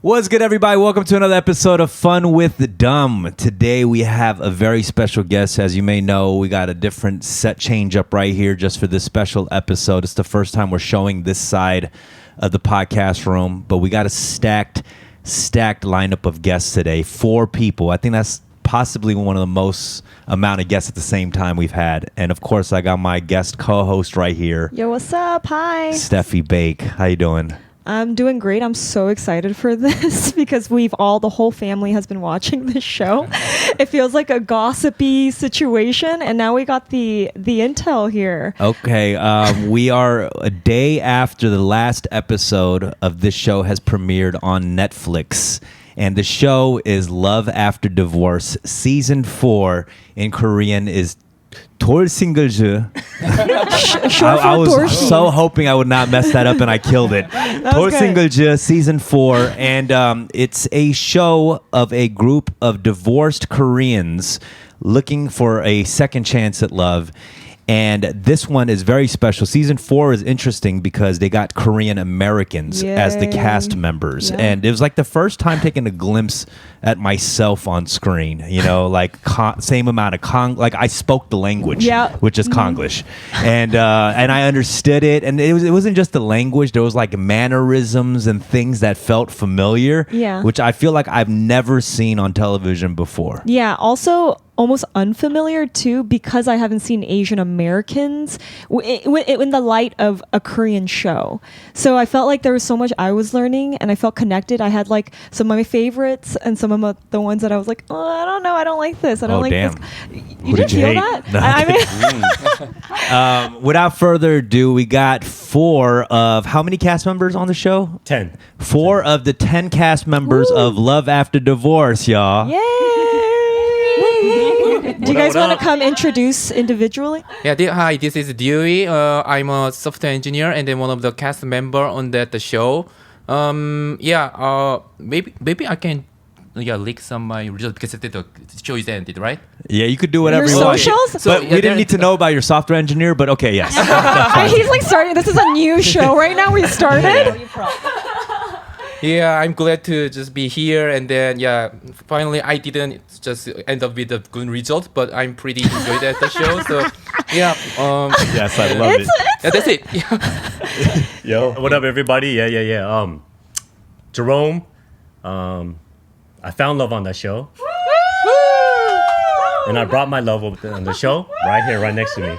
What's good, everybody? Welcome to another episode of Fun with Dumb. Today we have a very special guest. As you may know, we got a different set change up right here just for this special episode. It's the first time we're showing this side of the podcast room, but we got a stacked lineup of guests today. 4 people. I think that's possibly one of the most amount of guests at the same time we've had. And of course, I got my guest co-host right here. Yo, what's up? Hi. Steffi Bake. How you doing? I'm doing great. I'm so excited for this because the whole family has been watching this show. It feels like a gossipy situation, and now we got the intel here. Okay, we are a day after the last episode of this show has premiered on Netflix. And the show is Love After Divorce. Season 4 in Korean is Torsingelje. I was so hoping I would not mess that up, and I killed it. Torsingelje, Season 4. And it's a show of a group of divorced Koreans looking for a second chance at love. And this one is very special. Season 4 is interesting because they got Korean Americans as the cast members. Yeah. And it was like the first time taking a glimpse at myself on screen. You know, like same amount of like I spoke the language, which is Konglish. And I understood it. And it wasn't just the language. There was like mannerisms and things that felt familiar, which I feel like I've never seen on television before. Yeah, also almost unfamiliar too, because I haven't seen Asian Americans in the light of a Korean show. So I felt like there was so much I was learning, and I felt connected. I had like some of my favorites and some of the ones that I was like, oh, I don't know, I don't like this. I don't like this. You didn't feel that? No. I mean, without further ado, we got 4 of how many cast members on the show? 10. 4 of the 10 cast members of Love After Divorce, y'all. Yay! Do you guys want to come introduce individually? Yeah, hi, this is Dewey. I'm a software engineer and then one of the cast member on that show. Maybe I can leak some of my results because the show is ended, right? Yeah, you could do whatever your you want. socials? But we didn't need to know about your software engineer, but okay, yes. He's like starting, this is a new show right now, we started. Yeah, I'm glad to just be here, and then finally I didn't just end up with a good result, but I'm pretty enjoyed at the show. So yes, I love it. That's it. Yo, what up, everybody? Yeah. Jerome, I found love on that show, and I brought my love on the show right here, right next to me.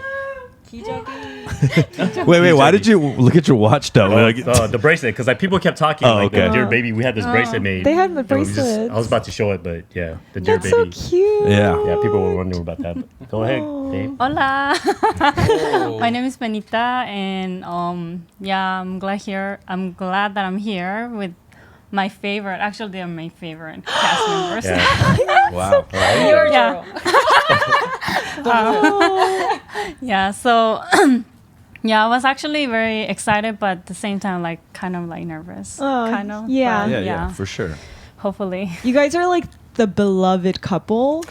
Wait, why did you look at your watch though? The bracelet, because like people kept talking Dear Baby, we had this bracelet made. They had the bracelet. I was about to show it, but the Dear That's Baby. So cute. Yeah, people were wondering about that. But go ahead, babe. Hola. My name is Benita, and I'm glad that I'm here with my favorite. Actually, they're my favorite cast members. Yeah. Wow. So I was actually very excited, but at the same time, like kind of like nervous. Yeah, for sure. Hopefully, you guys are like the beloved couple,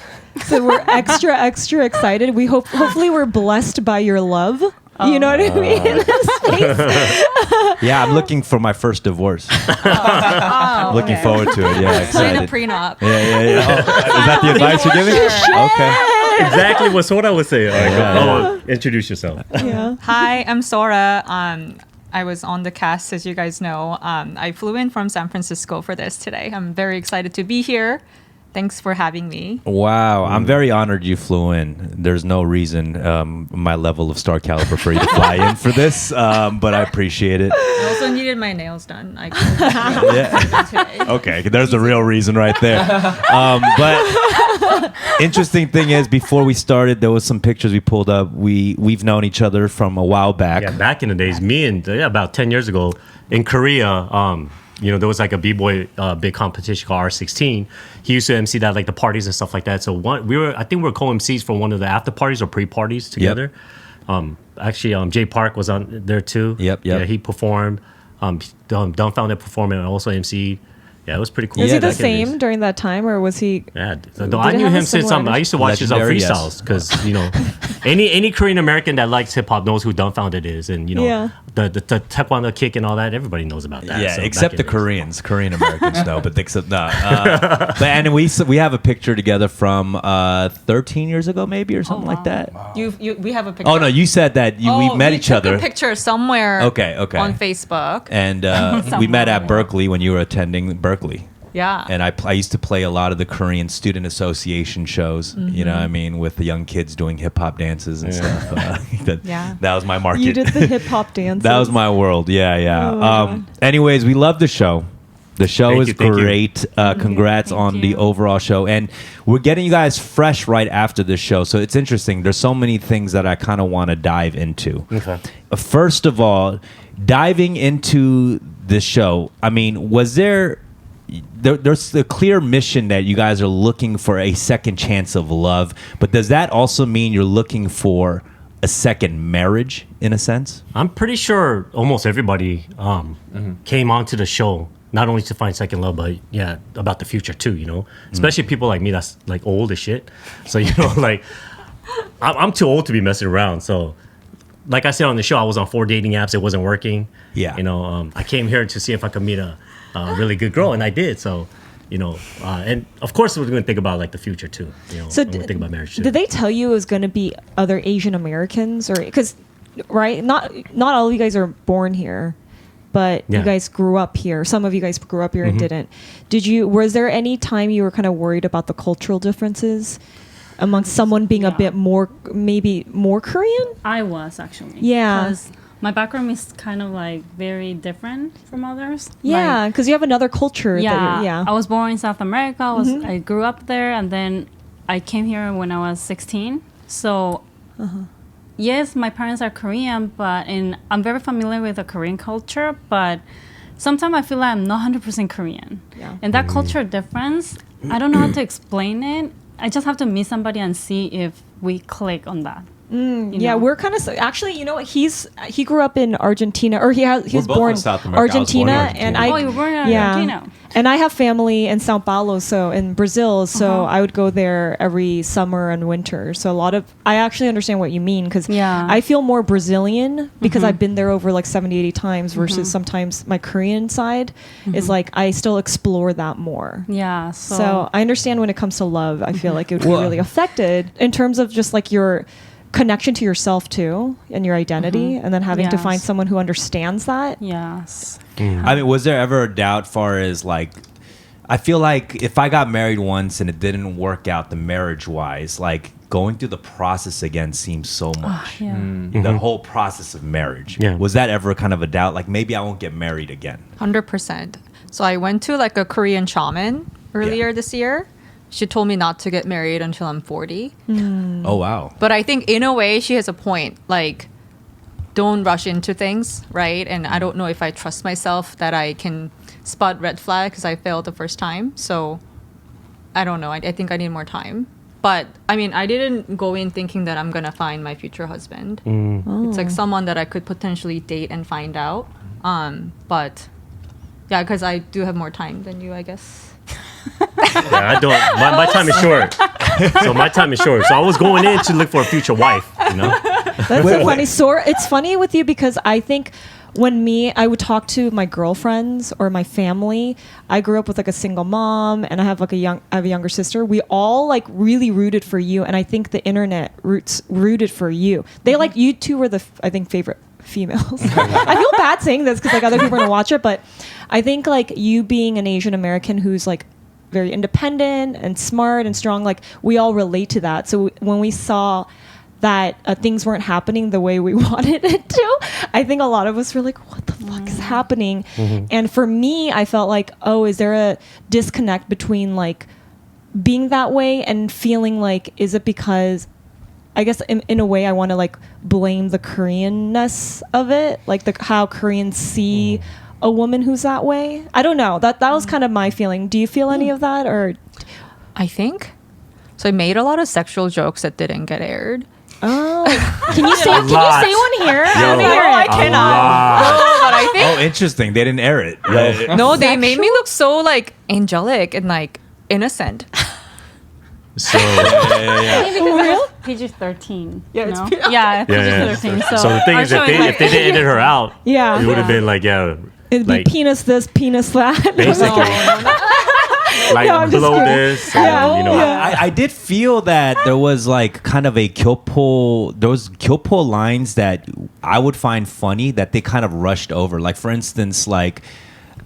so we're extra excited. We hopefully we're blessed by your love. You know what I mean? In this space. Yeah, I'm looking for my first divorce. Looking forward to it. Yeah, excited. So in a prenup. Yeah. Is that the advice you're giving? Okay. Exactly what Sora would say. All right, introduce yourself. Yeah. Hi, I'm Sora. I was on the cast, as you guys know. I flew in from San Francisco for this today. I'm very excited to be here. Thanks for having me. Wow, I'm very honored you flew in. There's no reason my level of star caliber for you to fly in for this, but I appreciate it. I also needed my nails done. Okay, there's the real reason right there. But interesting thing is, before we started, there was some pictures we pulled up. We've known each other from a while back. Yeah, back in the days, me and about 10 years ago in Korea. There was like a b-boy big competition called R16. He used to MC that, like the parties and stuff like that. So I think we were co-MCs for one of the after parties or pre-parties together. Yep. Jay Park was on there too. Yep. Yeah, he performed. Dumbfounded performed and also MC. Yeah, it was pretty cool. Is Yeah, he the that same during that time, or was he? Yeah, so Did I it knew have a him since similar I used to watch his Legendary, yes. freestyles because any Korean American that likes hip hop knows who Dumbfounded is, and Yeah. the taekwondo kick and all that. Everybody knows about that. Yeah, So except back the in Koreans. Korean Americans no, but except no. But and we have a picture together from 13 years ago, maybe or something like that. We have a picture. Oh no, you said that we met each took other. a picture somewhere. Okay. On Facebook. And we met at Berkeley when you were attending Berkeley. Yeah. And I used to play a lot of the Korean Student Association shows, you know what I mean, with the young kids doing hip hop dances and stuff. That was my market. You did the hip hop dance. That was my world. Yeah. Oh my God. Anyways, we love the show. The show Thank is you, thank you. great. Congrats Thank on the you. overall show. And we're getting you guys fresh right after this show. So it's interesting. There's so many things that I kind of want to dive into. Okay. First of all, diving into the show, I mean, was there's a clear mission that you guys are looking for a second chance of love, but does that also mean you're looking for a second marriage in a sense? I'm pretty sure almost everybody came onto the show not only to find second love, but about the future too. Especially people like me that's like old as shit. So like I'm too old to be messing around. So like I said on the show, I was on 4 dating apps. It wasn't working. Yeah. I came here to see if I could meet a really good girl, and I did. So. And of course we're going to think about like the future too. So we're going to think about marriage too. Did they tell you it was going to be other Asian Americans, or because right? Not all of you guys are born here, but Yeah. you guys grew up here. Some of you guys grew up here and didn't. Was there any time you were kind of worried about the cultural differences amongst someone being a bit more, maybe more Korean? I was actually. Yeah. Because my background is kind of like very different from others. Yeah, Like, because you have another culture. I was born in South America. I grew up there, and then I came here when I was 16. So, yes, my parents are Korean, I'm very familiar with the Korean culture, but sometimes I feel like I'm not 100% Korean. Yeah. And that culture difference, I don't know how to explain it. I just have to meet somebody and see if we click on that. Yeah, we're kind of actually. You know what? He grew up in Argentina, or he was both born in South America. I was born Argentina, in Argentina. and I Oh, you were born in Argentina. And I have family in Sao Paulo, so in Brazil. So I would go there every summer and winter. So I actually understand what you mean, because Yeah. I feel more Brazilian because I've been there over like 70, 80 times versus sometimes my Korean side is like I still explore that more. Yeah. So I understand when it comes to love, I feel like it would be really affected in terms of just like your connection to yourself too and your identity, and then having to Yes. find someone who understands that. yes. I mean, was there ever a doubt far as like, I feel like if I got married once and it didn't work out the marriage wise, like going through the process again seems so much. Yeah. The whole process of marriage. Yeah. Was that ever kind of a doubt? Like maybe I won't get married again. 100%. So I went to like a Korean shaman earlier this year. She told me not to get married until I'm 40. Oh, wow. But I think in a way she has a point. Like, don't rush into things, right? And I don't know if I trust myself that I can spot red flag because I failed the first time. So I don't know. I think I need more time. But I mean, I didn't go in thinking that I'm gonna find my future husband. It's like someone that I could potentially date and find out. But yeah, because I do have more time than you, I guess. Yeah, I don't. My time is short. So my time is short. So I was going in to look for a future wife. That's so funny. So it's funny with you because I think I would talk to my girlfriends or my family. I grew up with like a single mom, and I have a younger sister. We all like really rooted for you, and I think the internet rooted for you. They like you two were I think favorite females. I feel bad saying this because like other people are gonna watch it, but I think like you being an Asian American who's like very independent and smart and strong, like we all relate to that. So when we saw that things weren't happening the way we wanted it to, I think a lot of us were like, what the fuck is happening? And for me, I felt like, oh, is there a disconnect between like being that way and feeling like, is it because I guess in a way I want to like blame the Koreanness of it, like how Koreans see a woman who's that way. I don't know. That was kind of my feeling. Do you feel any of that, or? I think. So I made a lot of sexual jokes that didn't get aired. Oh, can you say lot. one here? I Yo. want to hear I it. cannot. No, but I think Oh, interesting. They didn't air it. Right? no, they made me look so like angelic and like innocent. So PG-13. Yeah, it's no? P- yeah, yeah. PG-13. So, So the thing our is, show if they didn't edit her out, Yeah. it would have been like It'd like be penis this, penis that. basically like No, I'm just below kidding. this, Yeah. and, you know. Yeah. I did feel that there was like kind of a Kyopo, those Kyopo lines that I would find funny that they kind of rushed over. Like for instance, like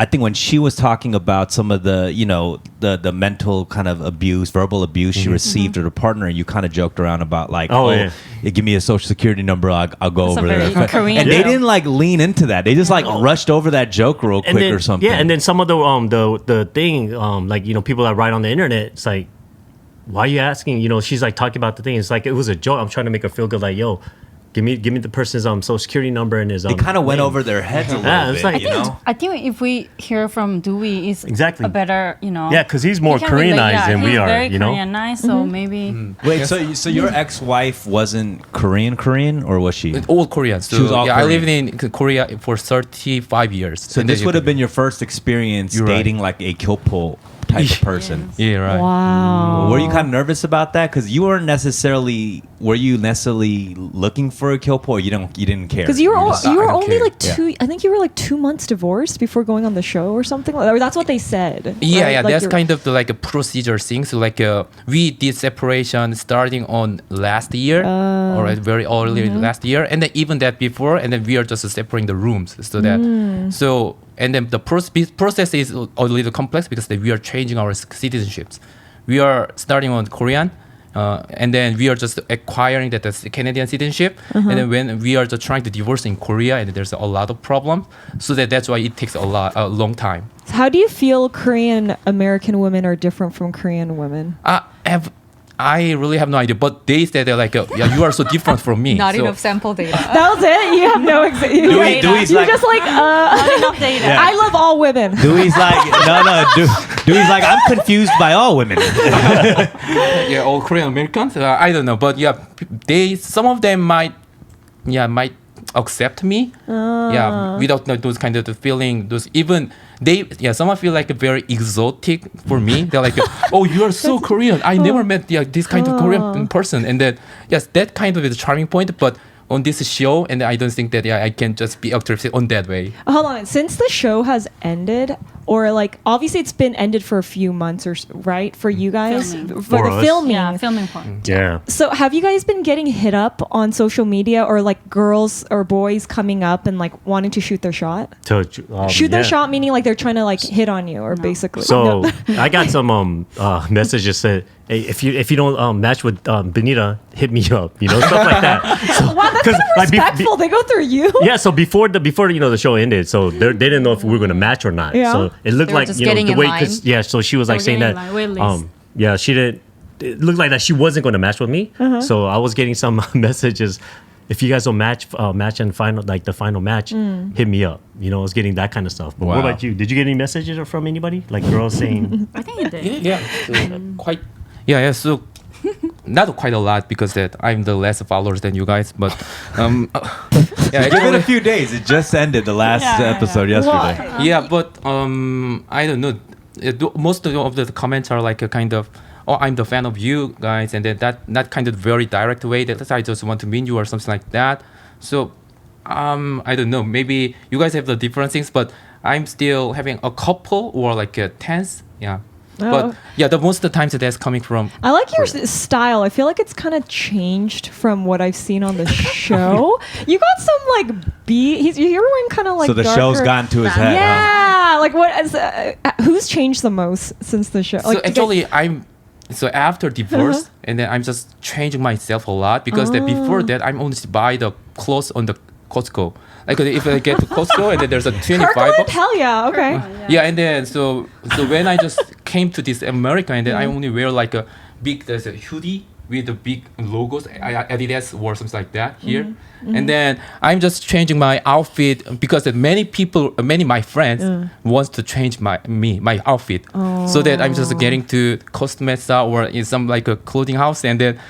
I think when she was talking about some of the, you know, the mental kind of abuse, verbal abuse she received with her partner, you kind of joked around about like, Oh, yeah. give me a social security number, I'll go It's a over very there. Korean And they joke. didn't like lean into that. They just like rushed over that joke real quick then, or something. Yeah, and then some of the thing, like, you know, people that write on the internet, it's like, why are you asking? You know, she's like talking about the thing. It's like it was a joke. I'm trying to make her feel good. Like, yo, give me the person's social security number and his. It kind of went name. over their heads a little Yeah, it's bit, like- you know? I think if we hear from Dewey, it's Exactly. a better, you know. Yeah, 'cause he's more he can relate, Koreanized than we he's are, very you know? Koreanized, so maybe. Wait, so your ex-wife wasn't Korean, or was she? All Korean. So She was all yeah, I Korean. lived in Korea for 35 years. So And this then would have been your first experience You're right. dating like a Kyopo type of person. Yeah, right. Wow. Were you kind of nervous about that? Because you weren't necessarily. Were you necessarily looking for a Kyopo, or you didn't care? Because you were just- you I were don't only care. like two. I think you were like 2 months divorced before going on the show or something. Or that's what they said. Yeah, right? yeah, Like that's you're- kind of the, like a procedure thing. So like we did separation starting on last year, or very early last year, and then even that before, and then we are just separating the rooms. So that so and then the process is a little complex because we are changing our citizenships. We are starting on Korean. And then we are just acquiring that as Canadian citizenship, and then when we are just trying to divorce in Korea, and there's a lot of problems, so that's why it takes a long time. How do you feel Korean American women are different from Korean women? I really have no idea, but they said they're like, yeah, you are so different from me. Not So- enough sample data. That was it. You have no. Dewey's you like- just like. Not enough data. Yeah. I love all women. Dewey's like, no. Dewey's like, I'm confused by all women. Yeah, all Korean Americans. I don't know, but yeah, some of them might accept me. Yeah, without those kind of the feeling. Some feel like very exotic for me. They're like, oh, you are so Korean. I never met this kind of Korean person. And then yes, that kind of is a charming point, but. On this show, and I don't think that I can just be active on that way. Hold on. Since the show has ended, or like obviously it's been ended for a few months, or right for you guys Filming. for For the us. filming. Yeah, filming part. Yeah. So have you guys been getting hit up on social media, or like girls or boys coming up and like wanting to shoot their shot? Shoot their yeah. shot, meaning like they're trying to like hit on you, or basically. So No. I got some messages said, hey, if you don't match with Benita, hit me up, you know, stuff like that. So, Wow, that's kind of be- respectful. They go through you. yeah, so before you know the show ended, so they didn't know if we were gonna match or not. Yeah. So it looked They were like just you know getting the in way line. yeah. So she was like were saying getting that in line, wait list. yeah, she did. It looked like that she wasn't going to match with me. So I was getting some messages. If you guys don't match and final like the final match, hit me up. You know, I was getting that kind of stuff. But what Wow. about you? Did you get any messages from anybody? Like girls saying, I think you did. Yeah. So quite. Yeah. So not quite a lot because that I'm the less followers than you guys, but yeah. Give it a actually- few days. It just ended the last episode yesterday. Yeah, but I don't know. Most of the comments are like a kind of, oh, I'm the fan of you guys, and then that kind of very direct way that I just want to meet you or something like that. So I don't know. Maybe you guys have the different things, but I'm still having a couple or like a tens. Yeah. Oh. But yeah, the most of the times that's coming from. I like your style. I feel like it's kind of changed from what I've seen on the show. You got some like you're wearing kind of like. So the show's darker- gotten to his head. Huh? Yeah, like what? Who's changed the most since the show? So Like, to get- actually, so after divorce, and then I'm just changing myself a lot because that before that I'm only buy the clothes on the Costco. Like if I get to Costco and then there's a 25 Kirkland? bucks. Hell yeah. Okay. Yeah, and then so when I just came to this America and then I only wear like there's a hoodie with the big logos, Adidas or something like that here. And then I'm just changing my outfit because that many of my friends wants to change my outfit. So that I'm just getting to Cosmesa or in some like a clothing house and then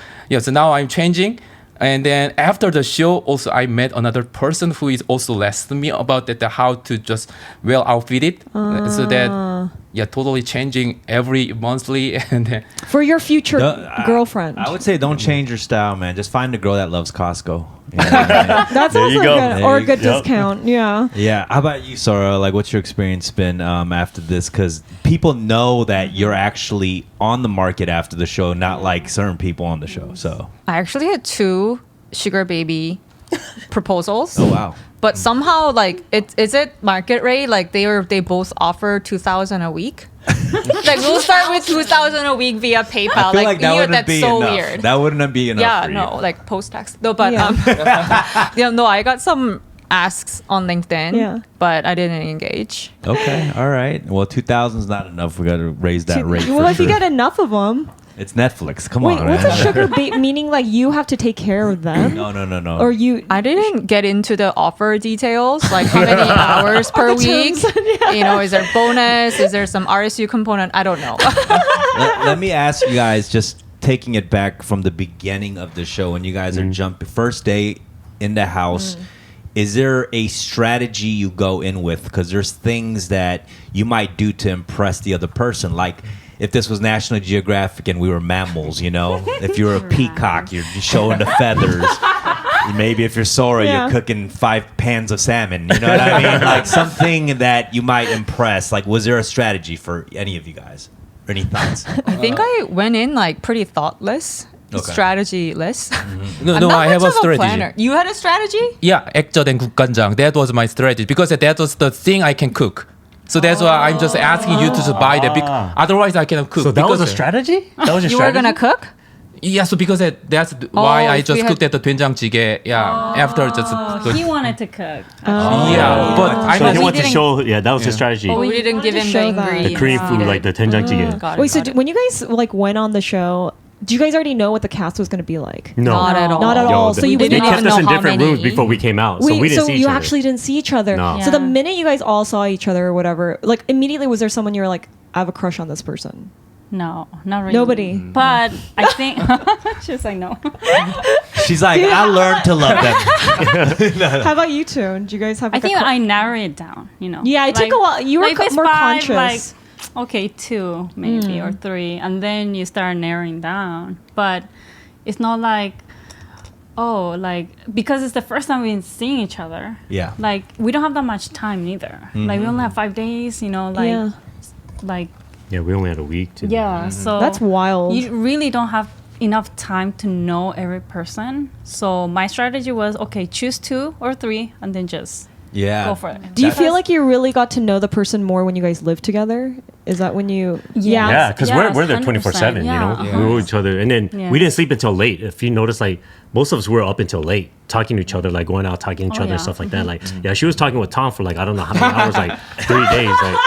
so now I'm changing. And then after the show, also I met another person who is also lesson me about that how to just well outfitted, so that totally changing every monthly and then, For your future girlfriend. I would say don't change your style, man. Just find a girl that loves Costco. You know what I mean? That's There also you go. good. There Or a you good go. discount. Yeah. Yeah. How about you, Sora? Like, what's your experience been after this? Because people know that you're actually on the market after the show, not like certain people on the show. So, I actually had 2 sugar baby proposals. oh wow. But somehow, like, is it market rate? Like, they both offer 2,000 a week. Like, we'll start with 2,000 a week via PayPal. I feel like that wouldn't that's be so enough. weird. That wouldn't be enough. Yeah, for no, you. like post tax. No, but Yeah. no, I got some asks on LinkedIn. Yeah. But I didn't engage. Okay. All right. Well, 2,000 is not enough. We got to raise that rate. Well, for if you sure. get enough of them. It's Netflix. Come Wait, on, what's man. a sugar baby? Meaning like you have to take care of them? No. Or you. I didn't get into the offer details, like how many hours per The week. terms, yeah. You know, is there bonus? Is there some RSU component? I don't know. Let me ask you guys, just taking it back from the beginning of the show, when you guys are jumping first day in the house. Is there a strategy you go in with? Because there's things that you might do to impress the other person. Like if this was National Geographic and we were mammals, you know? If you're a peacock, you're showing the feathers. Maybe if you're Sora, Yeah. you're cooking 5 pans of salmon. You know what I mean? Like something that you might impress. Like, was there a strategy for any of you guys? Or any thoughts? I think I went in like pretty thoughtless, Okay. strategy-less. no, I'm no, not I have much a of strategy. planner. You had a strategy? Yeah, 액젓 and 국간장. That was my strategy because that was the thing I can cook. So that's why I'm just asking you to just buy that. Otherwise, I cannot cook. So that was because a strategy? That was your You were strategy? gonna cook? Yeah, so because that's why I if just we cooked at the 된장찌개. Yeah, after just. He wanted to cook. Yeah, but I'm So not. he wanted to didn't- show, that was his strategy. Oh, we didn't wanted give to him show the that. ingredients. The Korean food, needed. like the 된장찌개. Got it, Wait, so got it. when you guys like went on the show, do you guys already know what the cast was going to be like? No. Not at all. Not at all. So you they wouldn't kept even us know in how different many. rooms before we came out, so Wait, we didn't see each you other. actually didn't see each other. No. So the Yeah. minute you guys all saw each other or whatever, like immediately was there someone you were like, I have a crush on this person? No, not really. Nobody. But I think she was like, no. She's like, I learned to love them. How about you two? Did you guys have? I Like, a think cru- I narrowed it down. You know. Yeah, it took a while. You were if it's more 5, conscious. Like, okay, 2 maybe or 3, and then you start narrowing down. But it's not like, like because it's the first time we've been seeing each other. Yeah. Like we don't have that much time either. Like we only have 5 days. You know, like Yeah. like Yeah, we only had a week to. yeah. So That's wild. You really don't have enough time to know every person. So my strategy was okay, choose 2 or 3, and then just Yeah. go for it. Do you feel like you really got to know the person more when you guys lived together? Is that when you? Yeah. Yeah, because Yes, we're there 100%, 24/7. You know, yeah. we were with each other, and then Yeah. we didn't sleep until late. If you notice, like most of us were up until late, talking to each other, like going out talking to each Oh, other and yeah. stuff like that. Like, yeah, she was talking with Tom for like I don't know how many hours, like 3 days. Like,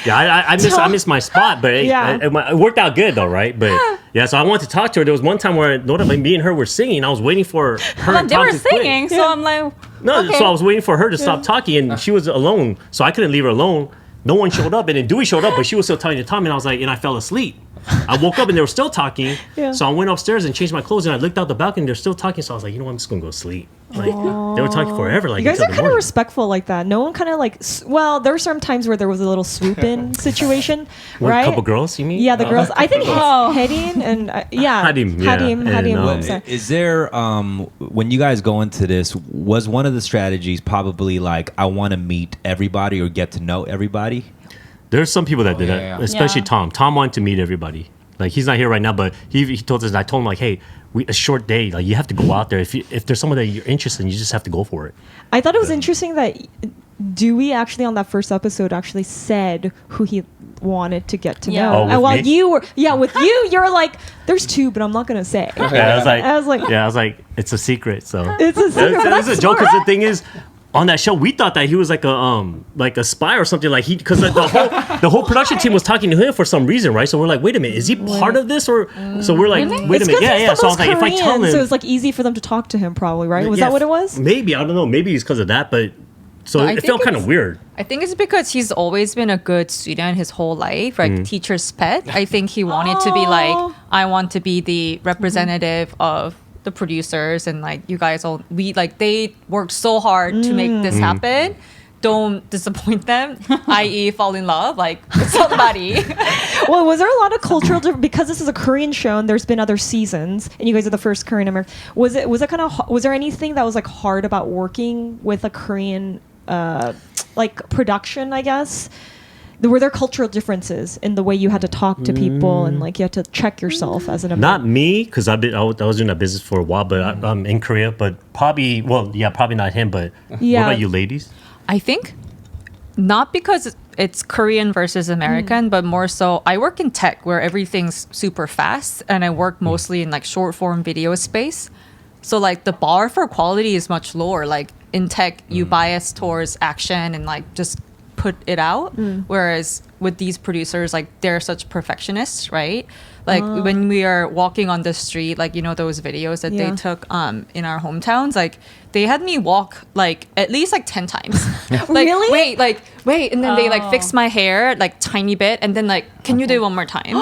yeah, I miss my spot, but Yeah. it worked out good though, right? But yeah, so I wanted to talk to her. There was one time where me and her were singing. I was waiting for her. and They Tom were to quit. singing, so I'm like, No, okay. so I was waiting for her to stop talking, and she was alone, so I couldn't leave her alone. No one showed up, and then Dewey showed up, but she was still talking to Tom, and I was like, and I fell asleep. I woke up and they were still talking, Yeah. so I went upstairs and changed my clothes, and I looked out the balcony, they're still talking, so I was like, you know what, I'm just gonna go sleep. Like they were talking forever, like You guys until are the kind of morning. respectful like that. No one kind of like. Well, there were some times where there was a little swoop in situation, What, right? couple girls, you mean? Yeah, the girls. I think Oh. Hedin and yeah, Hadim, yeah, Hadim, and, I'm sorry. Is there when you guys go into this, was one of the strategies probably like I want to meet everybody or get to know everybody? There's some people that did that, yeah, yeah. especially Yeah. Tom. Tom wanted to meet everybody. Like he's not here right now, but he told us. I told him like, hey, a short day. Like you have to go out there. If there's someone that you're interested in, you just have to go for it. I thought it was interesting that Dewey actually on that first episode actually said who he wanted to get to Yeah. know. Oh, with and while me? you were with you, you're like, there's 2, but I'm not gonna say. Yeah, I was like, yeah, it's a secret. So it's a secret. but That's that's a joke. smart. Because the thing is, on that show, we thought that he was like a spy or something. Like because the whole production team was talking to him for some reason, right? So we're like, wait a minute, is he part of this or? So we're like, wait It's a minute, 'cause yeah, he's yeah. the So I was most like, if I tell Korean, him, so it's like easy for them to talk to him, probably, right? Was yeah, that what it was? Maybe I don't know. Maybe it's because of that, but so I it think felt kind of it's- weird. I think it's because he's always been a good student his whole life, like teacher's pet. I think he wanted to be like, I want to be the representative of the the producers and like you guys all they worked so hard to make this happen. Don't disappoint them, i.e., fall in love like with somebody. Well, was there a lot of cultural because this is a Korean show and there's been other seasons and you guys are the first Korean American? Was there anything that was like hard about working with a Korean like production? I guess were there cultural differences in the way you had to talk to people and like you had to check yourself as an Not American? me, because I was doing that business for a while, but I'm in Korea. But probably not him. But Yeah. what about you, ladies? I think not because it's Korean versus American, but more so I work in tech where everything's super fast and I work mostly in like short form video space. So like the bar for quality is much lower. Like in tech, you bias towards action and like just put it out. Whereas with these producers, like they're such perfectionists, right? Like when we are walking on the street, like you know those videos that Yeah. they took in our hometowns, like they had me walk like at least like 10 times. Like Really? wait, and then they like fixed my hair like tiny bit, and then like can you do it one more time?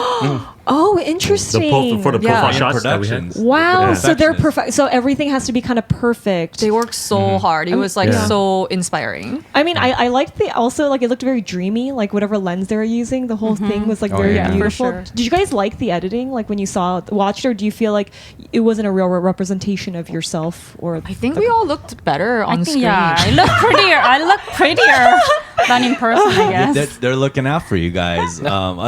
Oh, interesting. For the Yeah. profile And shots that we had. Productions. Wow, Yeah. so they're Perfectionist. perfect. So everything has to be kind of perfect. They worked so hard. It was like Yeah. so inspiring. I mean, I liked also like it looked very dreamy, like whatever lens they were using. The whole thing was like Oh, very yeah. For beautiful. sure. Did you guys like the editing? Like when you watched it, or do you feel like it wasn't a real representation of yourself? Or I think we all looked better on I think, screen. yeah, I look prettier. I look prettier than in person, I guess. They're looking out for you guys.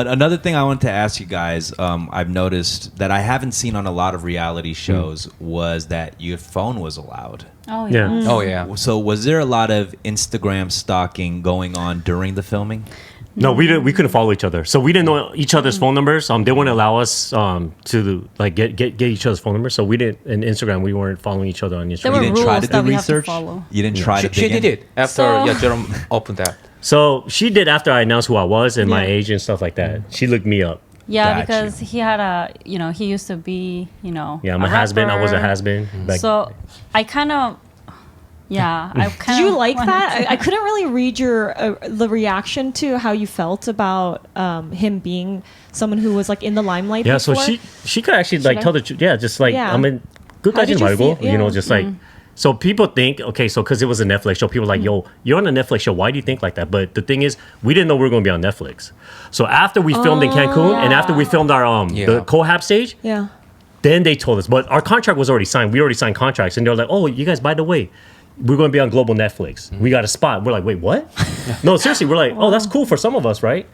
Another thing I wanted to ask you guys, I've noticed that I haven't seen on a lot of reality shows was that your phone was allowed. Oh Yeah. yeah. Oh yeah. So was there a lot of Instagram stalking going on during the filming? No, we didn't. We couldn't follow each other, so we didn't know each other's phone numbers. They wouldn't allow us to like get each other's phone numbers. So we didn't. In Instagram, we weren't following each other on There Instagram. were You didn't try rules to do that we have to research? follow. You didn't try to She dig did in? it after So- Jerome opened that. So she did after I announced who I was and my Yeah. age and stuff like that. She looked me up. Yeah, Got because he had he used to be, Yeah, I'm a has-been. I was a has-been. Like, So I kind of, yeah, I kind did of. you like that? I couldn't really read your the reaction to how you felt about him being someone who was like in the limelight. yeah, so before. she could actually like I? tell the truth. Yeah, just like Yeah. I mean, good How guys did in you Margo. feel? You know, Yeah. just like so people think okay, so because it was a Netflix show, people are like, yo, you're on a Netflix show. Why do you think like that? But the thing is, we didn't know we were going to be on Netflix. So after we filmed in Cancun and after we filmed our Yeah. the Cohab stage, Yeah. then they told us. But our contract was already signed. We already signed contracts, and they're like, oh, you guys, by the way, we're going to be on global Netflix. We got a spot. We're like, wait, what? No, seriously, we're like, oh, that's cool for some of us, right?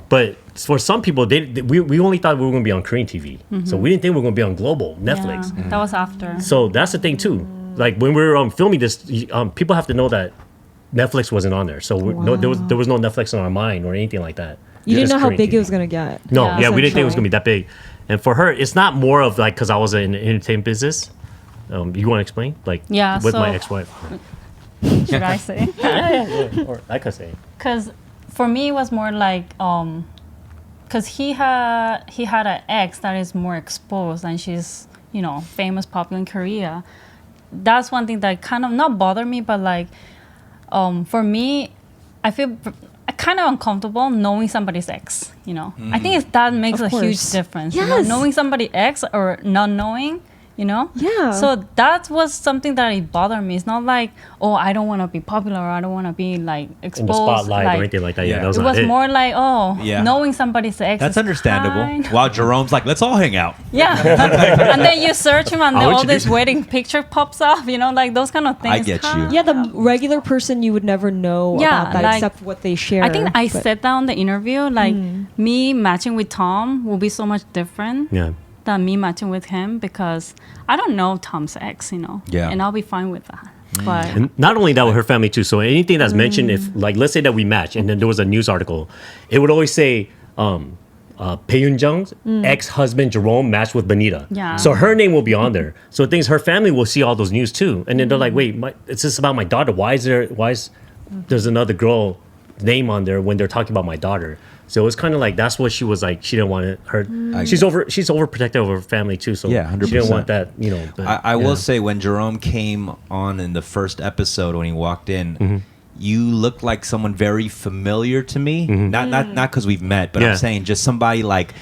But for some people, we only thought we were going to be on Korean TV. So we didn't think we were going to be on global Netflix. Yeah, that was after. So that's the thing too. Like when we were filming this, people have to know that Netflix wasn't on there. So there was no Netflix on our mind or anything like that. You didn't Just know how Korean big TV. it was gonna get. No, Yeah. yeah, we didn't think it was Essentially. gonna be that big. And for her, it's not more of like because I was in the entertainment business. You want to explain? Like Yeah, with my so- ex-wife. Should I say? Or I could say. Because for me, it was more like, because he had an ex that is more exposed, and she's famous, popular in Korea. That's one thing that kind of not bothered me, but like, for me, I feel kind of uncomfortable knowing somebody's ex. I think that makes Of a huge course. difference. Yes. Knowing somebody's ex or not knowing. Yeah. So that was something that it bothered me. It's not like, oh, I don't want to be popular or I don't want to be like exposed. In the spotlight like, or anything like that. Yeah, Yeah. that was it not was it. more like, oh, Yeah. knowing somebody's ex. That's is understandable. kind- While Jerome's like, let's all hang out. Yeah. And then you search him and then I'll all introduce this wedding picture pops up, like those kind of things. I get you. Yeah, the regular person you would never know Yeah, about that like- except what they share. I think I but- said that on the interview, like me matching with Tom will be so much different Yeah. than me matching with him because I don't know Tom's ex, Yeah. and I'll be fine with that. But And not only that with her family too. So anything that's mentioned, if like let's say that we match, and then there was a news article, it would always say Pei Yun Jung's ex-husband Jerome matched with Benita. Yeah. So her name will be on there. So things her family will see all those news too, and then they're like, wait, it's just about my daughter. Why is there's another girl name on there when they're talking about my daughter? So it's kind of like that's what she was like. She didn't want it. She's overprotective of her family too. So Yeah, she didn't 100%. want that. But, I yeah. will say when Jerome came on in the first episode when he walked in, you looked like someone very familiar to me. Not because we've met, but Yeah. I'm saying just somebody like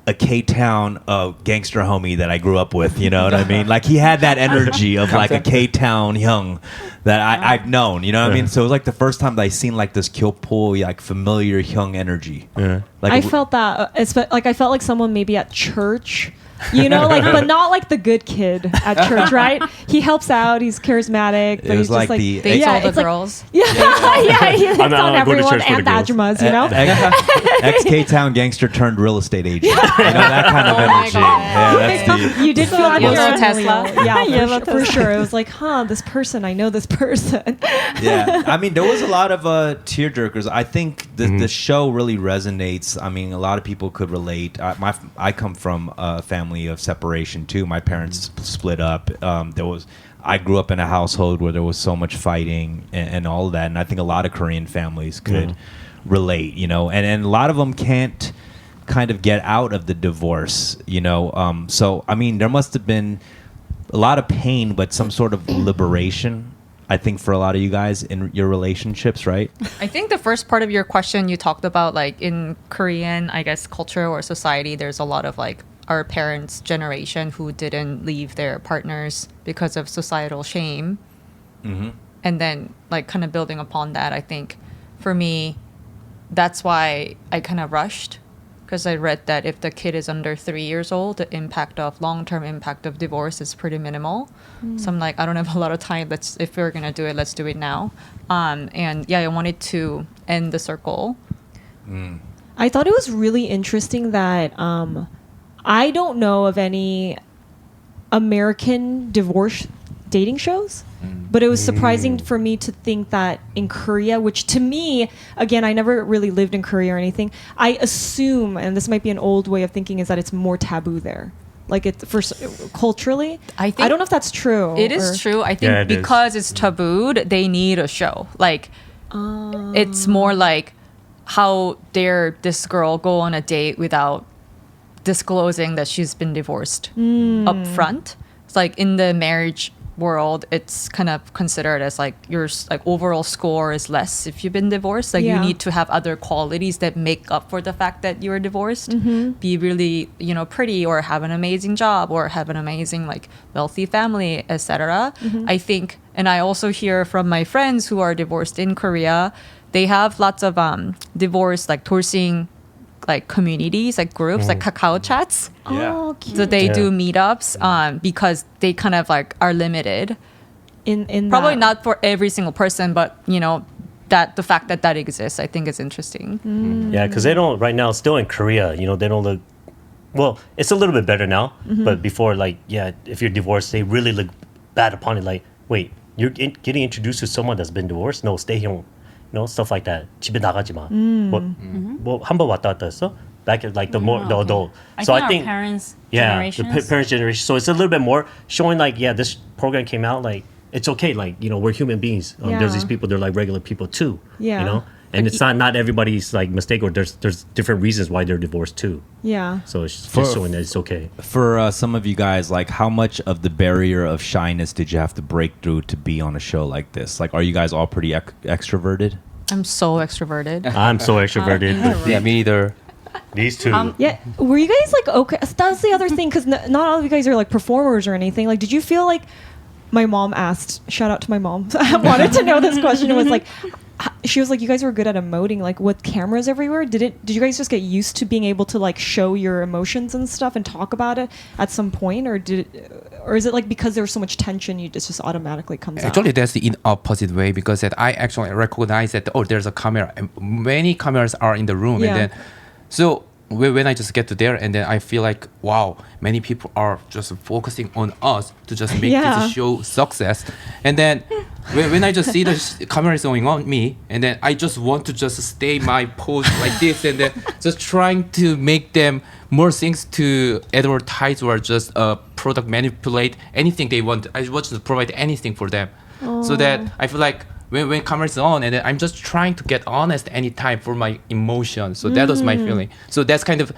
a K-Town gangster homie that I grew up with. You know what I mean? Like he had that energy of like a K-Town young that I've known. You know what I mean? So it was like the first time that I seen like this Kyopo like familiar young energy. Yeah. Like I felt that. I felt like someone maybe at church. You know, like, but not like the good kid at church, right? He helps out. He's charismatic. But It was he's just like the- Dates all the it's like- girls. yeah, he hits I'm not on gonna go to everyone church for and the the girls. Ajumas, you know. Ex K-Town gangster turned real estate agent. You know, that kind of Oh my energy. God. Yeah, that's the. You did feel like Yellow you're Tesla. Yeah, for sure. It was like, this person. I know this person. Yeah, I mean, there was a lot of tearjerkers. I think the show really resonates. I mean, a lot of people could relate. I come from a family of separation too. My parents split up. I grew up in a household where there was so much fighting and all of that, and I think a lot of Korean families could relate. You know, and a lot of them can't kind of get out of the divorce. You know, so I mean, there must have been a lot of pain, but some sort of liberation. I think for a lot of you guys in your relationships, right? I think the first part of your question, you talked about like in Korean, I guess, culture or society, there's a lot of like our parents' generation who didn't leave their partners because of societal shame. And then like kind of building upon that, I think for me, that's why I kind of rushed, because I read that if the kid is under 3 years old, the long-term impact of divorce is pretty minimal. So I'm like, I don't have a lot of time. If we're gonna do it, let's do it now. And yeah, I wanted to end the circle. I thought it was really interesting that I don't know of any American divorce dating shows, but it was surprising for me to think that in Korea, which to me, again, I never really lived in Korea or anything, I assume, and this might be an old way of thinking, is that it's more taboo there. Like culturally, I think don't know if that's true. It is true. I think Yeah, it is. because it's tabooed, they need a show. Like, it's more like how dare this girl go on a date without disclosing that she's been divorced up front. It's like in the marriage world, it's kind of considered as like your like overall score is less if you've been divorced. Like you need to have other qualities that make up for the fact that you're divorced. Be really, pretty, or have an amazing job, or have an amazing like wealthy family, etc. I think, and I also hear from my friends who are divorced in Korea, they have lots of divorce like 돌싱 like communities, like groups, like Kakao chats. Oh, cute. So they Yeah. do meetups because they kind of like are limited. In Probably that. not for every single person, but that the fact that exists, I think is interesting. Yeah, because they don't right now. Still in Korea, they don't look. Well, it's a little bit better now, but before, like, if you're divorced, they really look bad upon it. Like, wait, you're getting introduced to someone that's been divorced? No, stay home. Stuff like that. 집에 나가지 마. 뭐 한 번 왔다 갔다 했어? Back at like the adult. I So think I think our parents' the generations. parents' generation. So it's a little bit more showing like, this program came out, like it's okay. Like, we're human beings. There's these people. They're like regular people too. Yeah. And it's not everybody's like mistake, or there's different reasons why they're divorced too. Yeah. So it's just showing that it's okay. For some of you guys, like, how much of the barrier of shyness did you have to break through to be on a show like this? Like, are you guys all pretty extroverted? I'm so extroverted. I'm so extroverted. Yeah, me neither. These two. Yeah. Were you guys like okay? That's the other thing, because not all of you guys are like performers or anything. Like, did you feel like my mom asked? Shout out to my mom. I wanted to know this question. It was like, she was like, you guys were good at emoting, like with cameras everywhere. Did you guys just get used to being able to like show your emotions and stuff and talk about it at some point, or is it like because there was so much tension, it just automatically comes out? Actually, that's in opposite way, because that I actually recognize that there's a camera, and many cameras are in the room, Yeah. and then so when I just get to there, and then I feel like, wow, many people are just focusing on us to just make Yeah. this show success. And then when I just see the camera is going on me, and then I just want to just stay my pose like this, and then just trying to make them more things to advertise or just product manipulate anything they want. I want to provide anything for them, so that I feel like when camera is on, and then I'm just trying to get honest anytime for my emotions. So that was my feeling. So that's kind of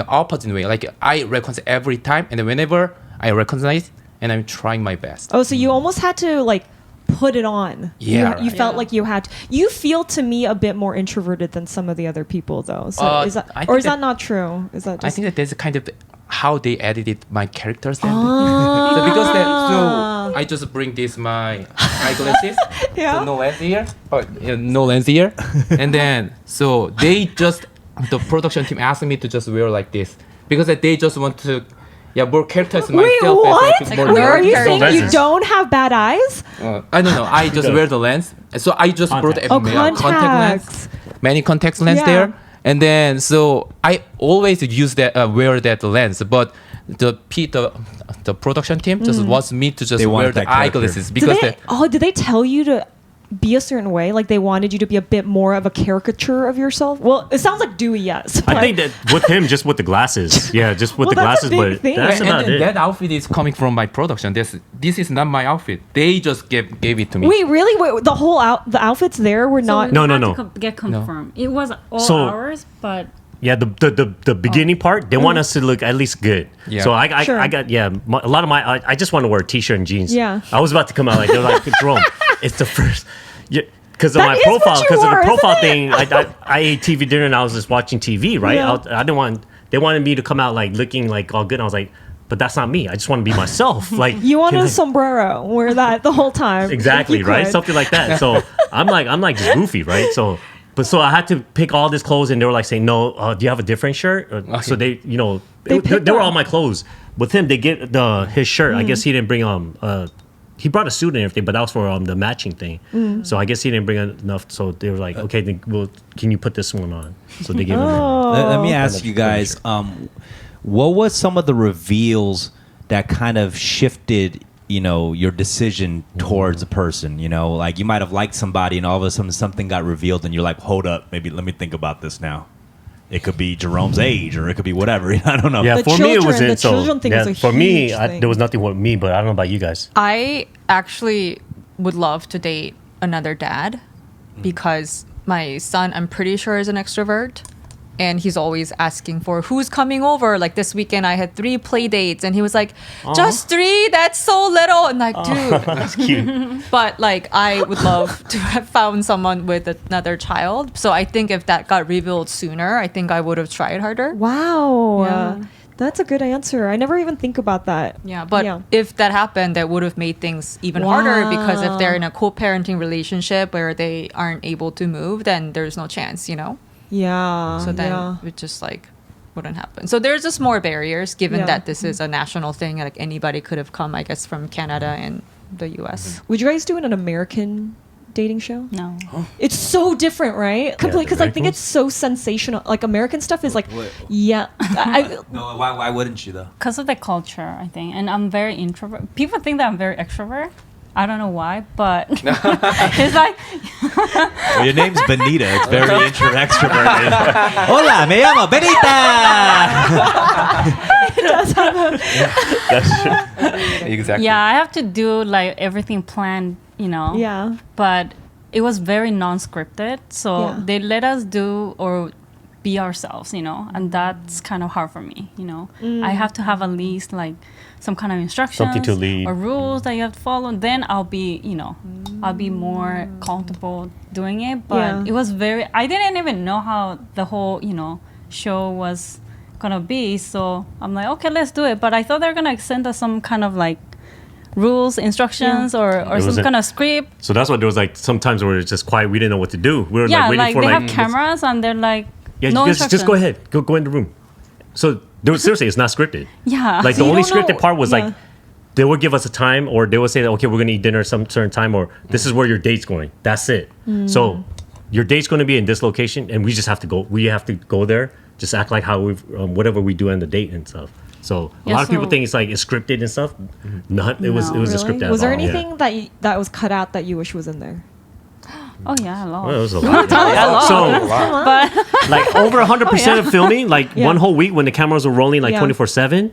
opposite way. Like, I recognize every time, and then whenever I recognize, and I'm trying my best. Oh, so you almost had to like put it on. Yeah, you right. felt like you had. You feel to me a bit more introverted than some of the other people, though. So I is that think that not true? Is that just I think that there's a kind of how they edited my characters. So because that, so I just bring this my eyeglasses. Yeah. So no lens here. No lens here. And then so they just the production team asked me to just wear like this because they just want to more characters Wait, myself. what? As, like, more Wait, are you nerd. saying you lenses. don't have bad eyes? I don't know. I just wear the lens. So I just brought a Contacts. contact lens, many contact lens Yeah. there, and then so I always use that wear that lens, but the production team just wants me to just They wear wanted the that character. eyeglasses Did because did they tell you to be a certain way? Like they wanted you to be a bit more of a caricature of yourself? Well, it sounds like Dewey, yes. I but- think that with him, just with the glasses. Yeah, just with Well, the that's a glasses, big but thing. that's and about then it. that outfit is coming from my production. This is not my outfit. They just gave it to me. Wait, really? Wait, the whole the outfits there were not. No, we no, had no. to get confirmed. It was all So- ours, but Yeah, the beginning part, they want us to look at least good. Yeah. So I Sure. got a lot of I just want to wear a t-shirt and jeans. Yeah. I was about to come out like they're like Jerome, it's the first. Because of That my is what profile, you because of the wore, profile isn't thing, I ate TV dinner and I was just watching TV, right? Yeah. I didn't want. They wanted me to come out like looking like all good. And I was like, but that's not me. I just want to be myself. Like You want can a I- sombrero, wear that the whole time. Exactly, if you right? could. Something like that. So I'm like just goofy, right? So I had to pick all this clothes, and they were like saying, "No, do you have a different shirt?" So they, They picked they were up. all my clothes. With him, they get his shirt. I guess he didn't bring he brought a suit and everything, but that was for the matching thing. So I guess he didn't bring enough. So they were like, "Okay, then, well, can you put this one on?" So they gave him. Let me Oh. ask you guys, what was some of the reveals that kind of shifted, your decision towards a person? Like you might have liked somebody, and all of a sudden something got revealed, and you're like, hold up, maybe let me think about this now. It could be Jerome's age, or it could be whatever. I don't know. Yeah, The for me it children- wasn't. the So children thing yeah, was a for me, huge thing. there was nothing with me. But I don't know about you guys. I actually would love to date another dad because my son, I'm pretty sure, is an extrovert. And he's always asking for who's coming over. Like this weekend, I had 3 play dates, and he was like, "Just 3? That's so little." And like, dude. That's cute. But like, I would love to have found someone with another child. So I think if that got revealed sooner, I think I would have tried harder. Wow. Yeah. That's a good answer. I never even think about that. Yeah, but if that happened, that would have made things even harder because if they're in a co-parenting relationship where they aren't able to move, then there's no chance, Yeah. So then yeah. it just wouldn't happen. So there's just more barriers given Yeah. that this is a national thing. Like anybody could have come, I guess, from Canada and the US. Would you guys do an American dating show? no. It's so different, right? Completely, because I think Americans? it's so sensational. Like American stuff is like, What? yeah. No, why wouldn't you though? Because of the culture, I think. And I'm very introvert. People think that I'm very extrovert. I don't know why, but it's like, Well, your name's Benita. It's very extroverted. Hola, me llamo Benita. That's true. Exactly. yeah, I have to do like everything planned, Yeah. But it was very non-scripted. So Yeah. they let us do or be ourselves, and that's kind of hard for me, I have to have at least like some kind of instructions Something to lead. or rules that you have to follow. Then I'll be, I'll be more comfortable doing it. But Yeah. it was I didn't even know how the whole, show was gonna be. So I'm like, okay, let's do it. But I thought they were gonna send us some kind of like rules, instructions, or some wasn't- kind of script. So that's why there was like sometimes where it's just quiet. We didn't know what to do. We were Yeah, like waiting like for they like have cameras and they're like, Yeah, no just go instructions. ahead. Go in the room. So there was seriously, it's not scripted. Yeah. Like So the you only don't know- scripted part was yeah. like they would give us a time, or they would say that okay, we're gonna eat dinner some certain time, or this is where your date's going. That's it. So your date's going to be in this location, and we just have to go. We have to go there. Just act like how we whatever we do on the date and stuff. So a Yeah, lot of people so- think it's like it's scripted and stuff. Not. It was. No. It was a Really? script. at Was there all, yeah. anything that was cut out that you wish was in there? Oh yeah, a lot. Well, it was a lot. lot. So But like over 100% of filming, like Yeah. one whole week when the cameras were rolling like Yeah. 24/7,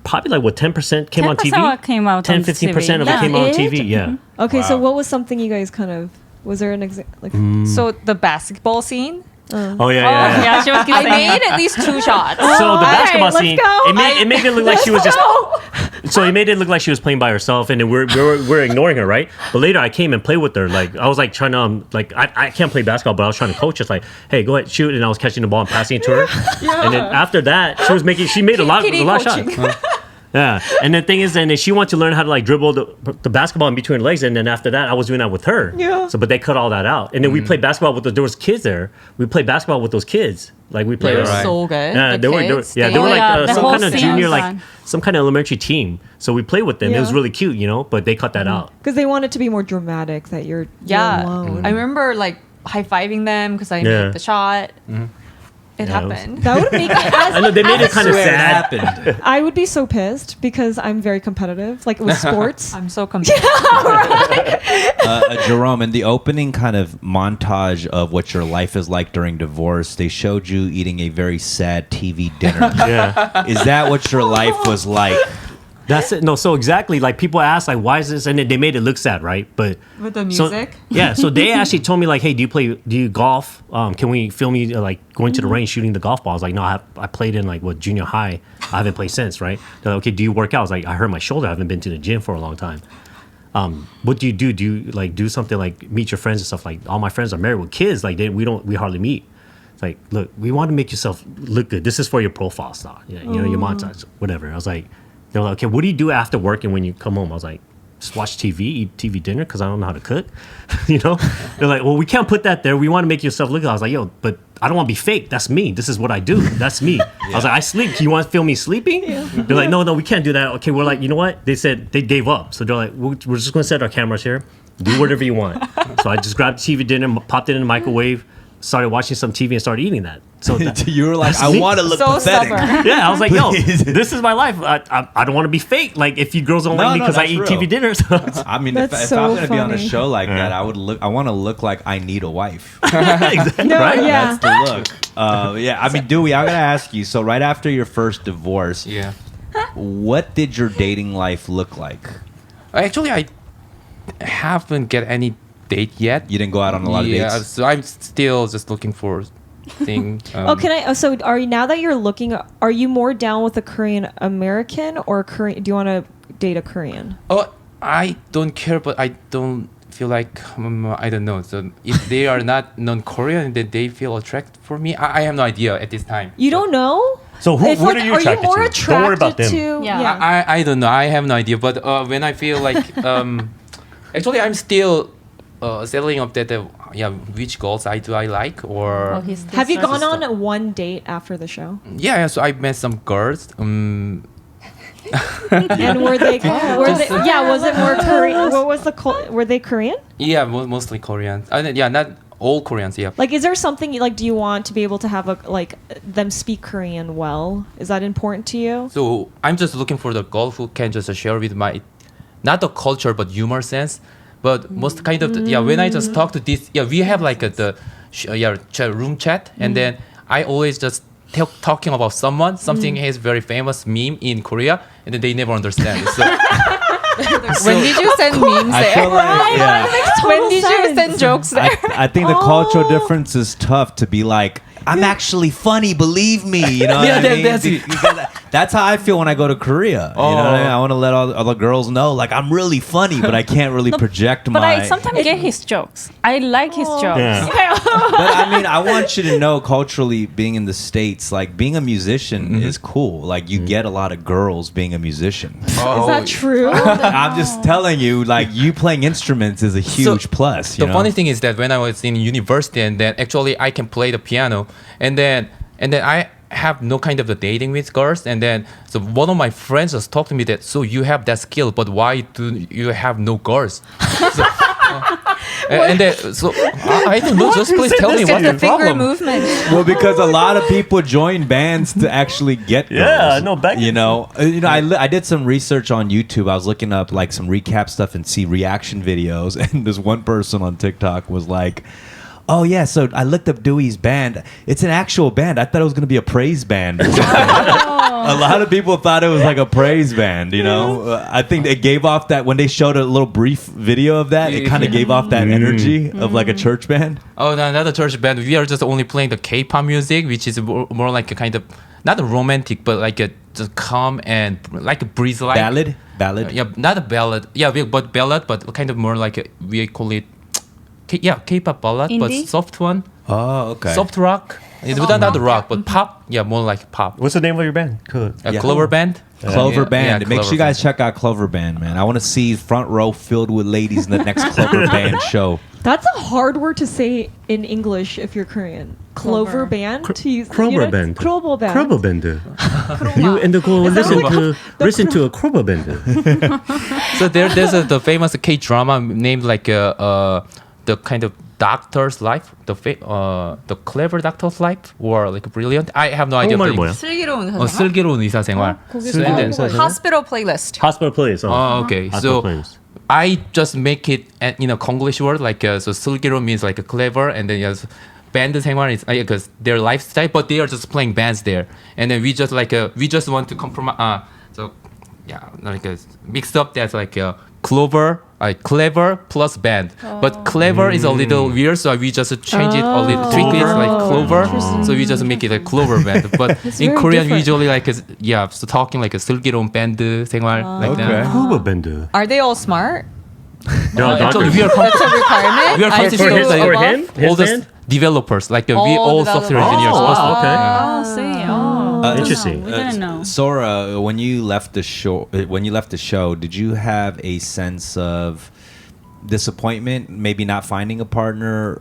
probably like what 10% came on 10% TV. what came out 10, on 15% of TV. it came on That's TV. it? Yeah. Okay, so Wow. what was something you guys kind of, was there an like? So the basketball scene, Oh yeah, Oh, yeah. yeah, she was I saying made at least 2 shots. So the basketball let's scene, go. it made it look like she was just so it made it look like she was playing by herself, and then we're ignoring her, right? But later I came and played with her. Like I was like trying to like I can't play basketball, but I was trying to coach us. Like, hey, go ahead, shoot, and I was catching the ball and passing it to her. And then after that, she made a lot of shots. Yeah, and the thing is, then she wanted to learn how to like dribble the basketball in between her legs, and then after that, I was doing that with her. Yeah. So, but they cut all that out, and then we played basketball with there was kids there. We played basketball with those kids. Like we played. They're right. so good. Yeah, the they were kids, they were like the some whole kind of scene junior, was like on. some kind of elementary team. So we played with them. It was Yeah. really cute, you know. But they cut that out. Because they want it to be more dramatic that you're Yeah, alone. I remember like high fiving them because I Yeah. made the shot. It Yeah, it was- happened. That would make me. I know they made it kind of Swear it sad. happened. I would be so pissed because I'm very competitive, like with sports. I'm so competitive. Jerome, in the opening kind of montage of what your life is like during divorce, they showed you eating a very sad TV dinner. Yeah, Is that what your life was like? that's it. No, so exactly. Like people ask, like, why is this? And then they made it look sad, right? But With the so- music? yeah. So they actually told me like, hey, do you golf? Can we film you like going to the range shooting the golf ball? I was like, no, I played in like junior high. I haven't played since, right? They're like, okay, do you work out? I was like, I hurt my shoulder. I haven't been to the gym for a long time. What do you do? Do you like do something like meet your friends and stuff? Like all my friends are married with kids. Like we hardly meet. It's like, look, we want to make yourself look good. This is for your profile style. You know, your montage, whatever. I was like, they're like, okay, what do you do after work and when you come home? I was like, just watch TV, eat TV dinner because I don't know how to cook. You know? They're like, well, we can't put that there. We want to make yourself look good. I was like, yo, but I don't want to be fake. That's me. This is what I do. That's me. I was like, I sleep. Do you want to film me sleeping? They're like, no, we can't do that. Okay, we're like, you know what? They said they gave up. So they're like, we're just going to set our cameras here. Do whatever you want. So I just grabbed TV dinner, popped it in the microwave, started watching some TV and started eating that. So that, You were like, That's I me. want to look So pathetic. stubborn. yeah, I was like, yo, Please. this is my life. I don't want to be fake. Like if you girls don't No, like me no, because I that's eat real. TV dinners. I mean, if That's I'm so going to be on a funny. show like that, I want to look like I need a wife. Exactly, No, right? yeah. That's the look. Yeah, I mean, Dewey, I got to ask you. So right after your first divorce, Yeah. what did your dating life look like? Actually, I haven't get any date yet. You didn't go out on a lot of Yeah, dates? so I'm still just looking for thing. Can I? So, are you now that you're looking? Are you more down with a Korean American or Korean? Do you want to date a Korean? Oh, I don't care, but I don't feel like I don't know. So if they are not non-Korean, then they feel attracted for me. I have no idea at this time. You don't know. So who, If, what like, are you are attracted you more to? attracted Don't worry about them. to? Yeah. I don't know. I have no idea. But when I feel like actually I'm still settling up that which girls I like or Oh, he's still Have you gone searching. on one date after the show? yeah. So I met some girls. And were they? Yeah. Was it more Korean? What was the? Were they Korean? Yeah, mostly Korean. Yeah, not all Koreans. Yeah. Like, is there something you like? Do you want to be able to have them speak Korean well? Is that important to you? So I'm just looking for the girl who can just share with my, not the culture but humor sense, but most kind of when I just talk to this we have like room chat and then I always just talking about something is very famous meme in Korea and then they never understand. So When did you send memes I there? feel like, yeah. When did you send jokes there? I think the cultural difference is tough to be like, I'm actually funny, believe me. You know what Yeah, I mean? that's it. Because that's how I feel when I go to Korea. You know what I mean? I want to let all the other girls know, like, I'm really funny, but I can't really project But my... I sometimes get his jokes. I like his jokes. Yeah. But I mean, I want you to know culturally, being in the States, like being a musician is cool. Like you get a lot of girls being a musician. Is that true? I'm just telling you, like you playing instruments is a huge plus. You the know? funny thing is that when I was in university and then actually I can play the piano and then I have no kind of the dating with girls and then so one of my friends just talked to me that so you have that skill but why do you have no girls? So, and then so I don't know. Just please tell me Look what's at the the finger problem. movement. Well, because a lot of people join bands to actually get girls. Yeah, no, back- you know, I did some research on YouTube. I was looking up like some recap stuff and see reaction videos, and this one person on TikTok was like, "Oh yeah, so I looked up Dewey's band. It's an actual band. I thought it was gonna be a praise band." Or something." A lot of people thought it was like a praise band. You know, I think it gave off that when they showed a little brief video of that, it kind of gave off that energy of like a church band. Oh, no, not a church band. We are just only playing the K-pop music, which is more like a kind of not a romantic, but like a just calm and like a breeze like Ballad. Yeah, not a ballad. Yeah, but ballad, but kind of more like we call it. K-pop ballad, but Indie? soft one. Oh, okay. Soft rock. It's not rock, but pop. Yeah, more like pop. What's the name of your band? Cool. Clover Band. Clover Yeah, Band. yeah, Make sure you Clover guys check out Clover Band, man. I want to see front row filled with ladies in the next Clover Band show. That's a hard word to say in English if you're Korean. Clover Clover. band. To use, Krober Band. Krober band. Krober Band. You and the go listen to a Krober Band. So there's the famous K drama named like the kind of doctor's life, the clever doctor's life, or like brilliant. I have no idea. 한국말이 but 뭐야? 슬기로운 슬기로운 의사 생활. 거기서 Hospital playlist. Hospital Plays. Oh, okay. Hospital So Plays. I just make it in a Konglish word like so 슬기로운 means like a clever, and then yes, band 생활 is because their lifestyle, but they are just playing bands there, and then we just want to compromise. So yeah, like mixed up that's like clever plus band, but clever is a little weird, so we just change it a little, tweak it like clover, so we just make it a clover band. But in very Korean, we different. usually like so talking like a 슬기로운 band 생활 like Okay. that. Krober Band. Are they all smart? Actually, we are That's a requirement. We are I considered feel his- for above. him? His all the band? developers, like we All all software developers. engineers. Oh, also. okay. Oh, see. Oh, Interesting. We didn't know. Sora, when you left the show, did you have a sense of disappointment, maybe not finding a partner?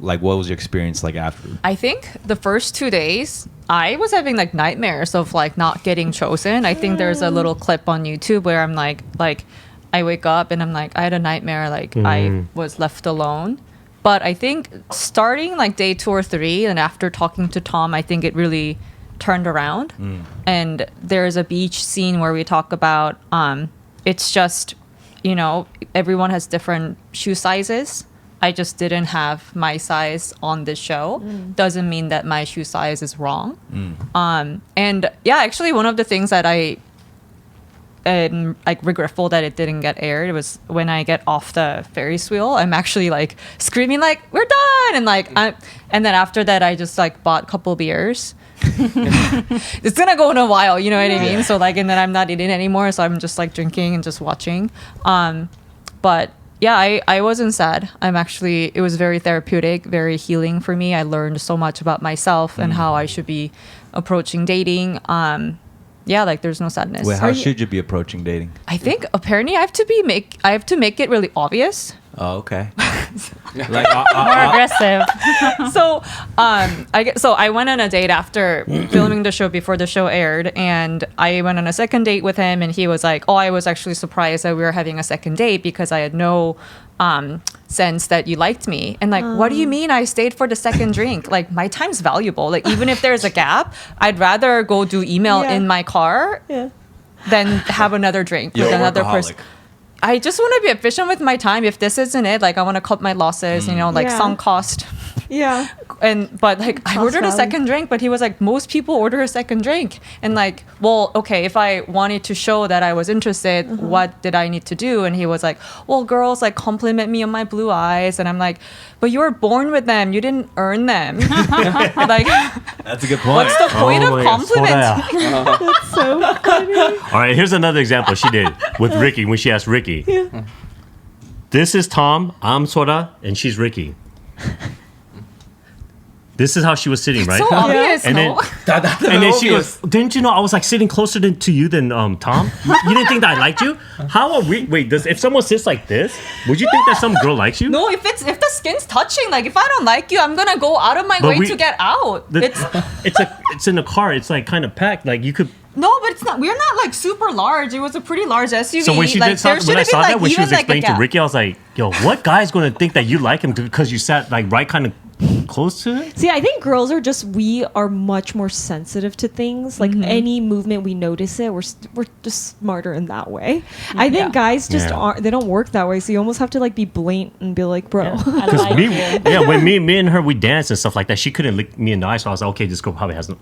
Like, what was your experience like after? I think the first 2 days, I was having like nightmares of like not getting chosen. I think there's a little clip on YouTube where I'm like I wake up and I'm like, I had a nightmare, like I was left alone. But I think starting like day 2 or 3 and after talking to Tom, I think it really turned around. And there's a beach scene where we talk about it's just, you know, everyone has different shoe sizes. I just didn't have my size on this show. Doesn't mean that my shoe size is wrong. And yeah, actually one of the things that I am like regretful that it didn't get aired was when I get off the Ferris wheel, I'm actually like screaming like we're done, and like and then after that I just like bought a couple beers. It's gonna go in a while, you know what I mean? So like, and then I'm not eating anymore, so I'm just like drinking and just watching. But yeah, I wasn't sad. It was very therapeutic, very healing for me. I learned so much about myself and how I should be approaching dating. Yeah, like there's no sadness. Wait, how should you be approaching dating? I think apparently I have to make it really obvious. Oh, okay. Like, More aggressive. So I went on a date after filming the show before the show aired, and I went on a second date with him, and he was like, "Oh, I was actually surprised that we were having a second date because I had no sense that you liked me." And like, what do you mean I stayed for the second drink? Like, my time's valuable. Like, even if there's a gap, I'd rather go do email Yeah. in my car Yeah. than have another drink You're with a another workaholic. person. I just want to be efficient with my time. If this isn't it, like I want to cut my losses, you know, like Yeah. sunk cost. Yeah. But like I Cost ordered a value. second drink, but he was like, most people order a second drink. And like, well, okay, if I wanted to show that I was interested, what did I need to do? And he was like, well, girls like compliment me on my blue eyes. And I'm like, but you were born with them. You didn't earn them. Like, that's a good point. what's the point of my God, compliments? 소라야. So funny. All right, here's another example she did with Ricky when she asked Ricky. This is Tom, I'm Sora, and she's Ricky. This is how she was sitting, right? So obvious, And no? And then she goes, didn't you know I was like sitting closer to you than Tom? You didn't think that I liked you? How are we? Wait, if someone sits like this, would you think that some girl likes you? No, if the skin's touching, like if I don't like you, I'm gonna go out of my But way we- to get out. It's in the car. It's like kind of packed. Like you could. No, but it's not. We're not like super large. It was a pretty large SUV. So when she like, did, when I there should've saw been, that, when she even, was like, a explaining to gap. Ricky, I was like, "Yo, what guy's gonna think that you like him because you sat like right kind of close to it?" See, I think girls we are much more sensitive to things. Like any movement, we notice it. We're just smarter in that way. I think guys just Yeah. aren't. They don't work that way. So you almost have to like be blatant and be like, bro. I Because like you. when me and her we danced and stuff like that, she couldn't look me in the eye, so I was like, okay, this girl probably has no.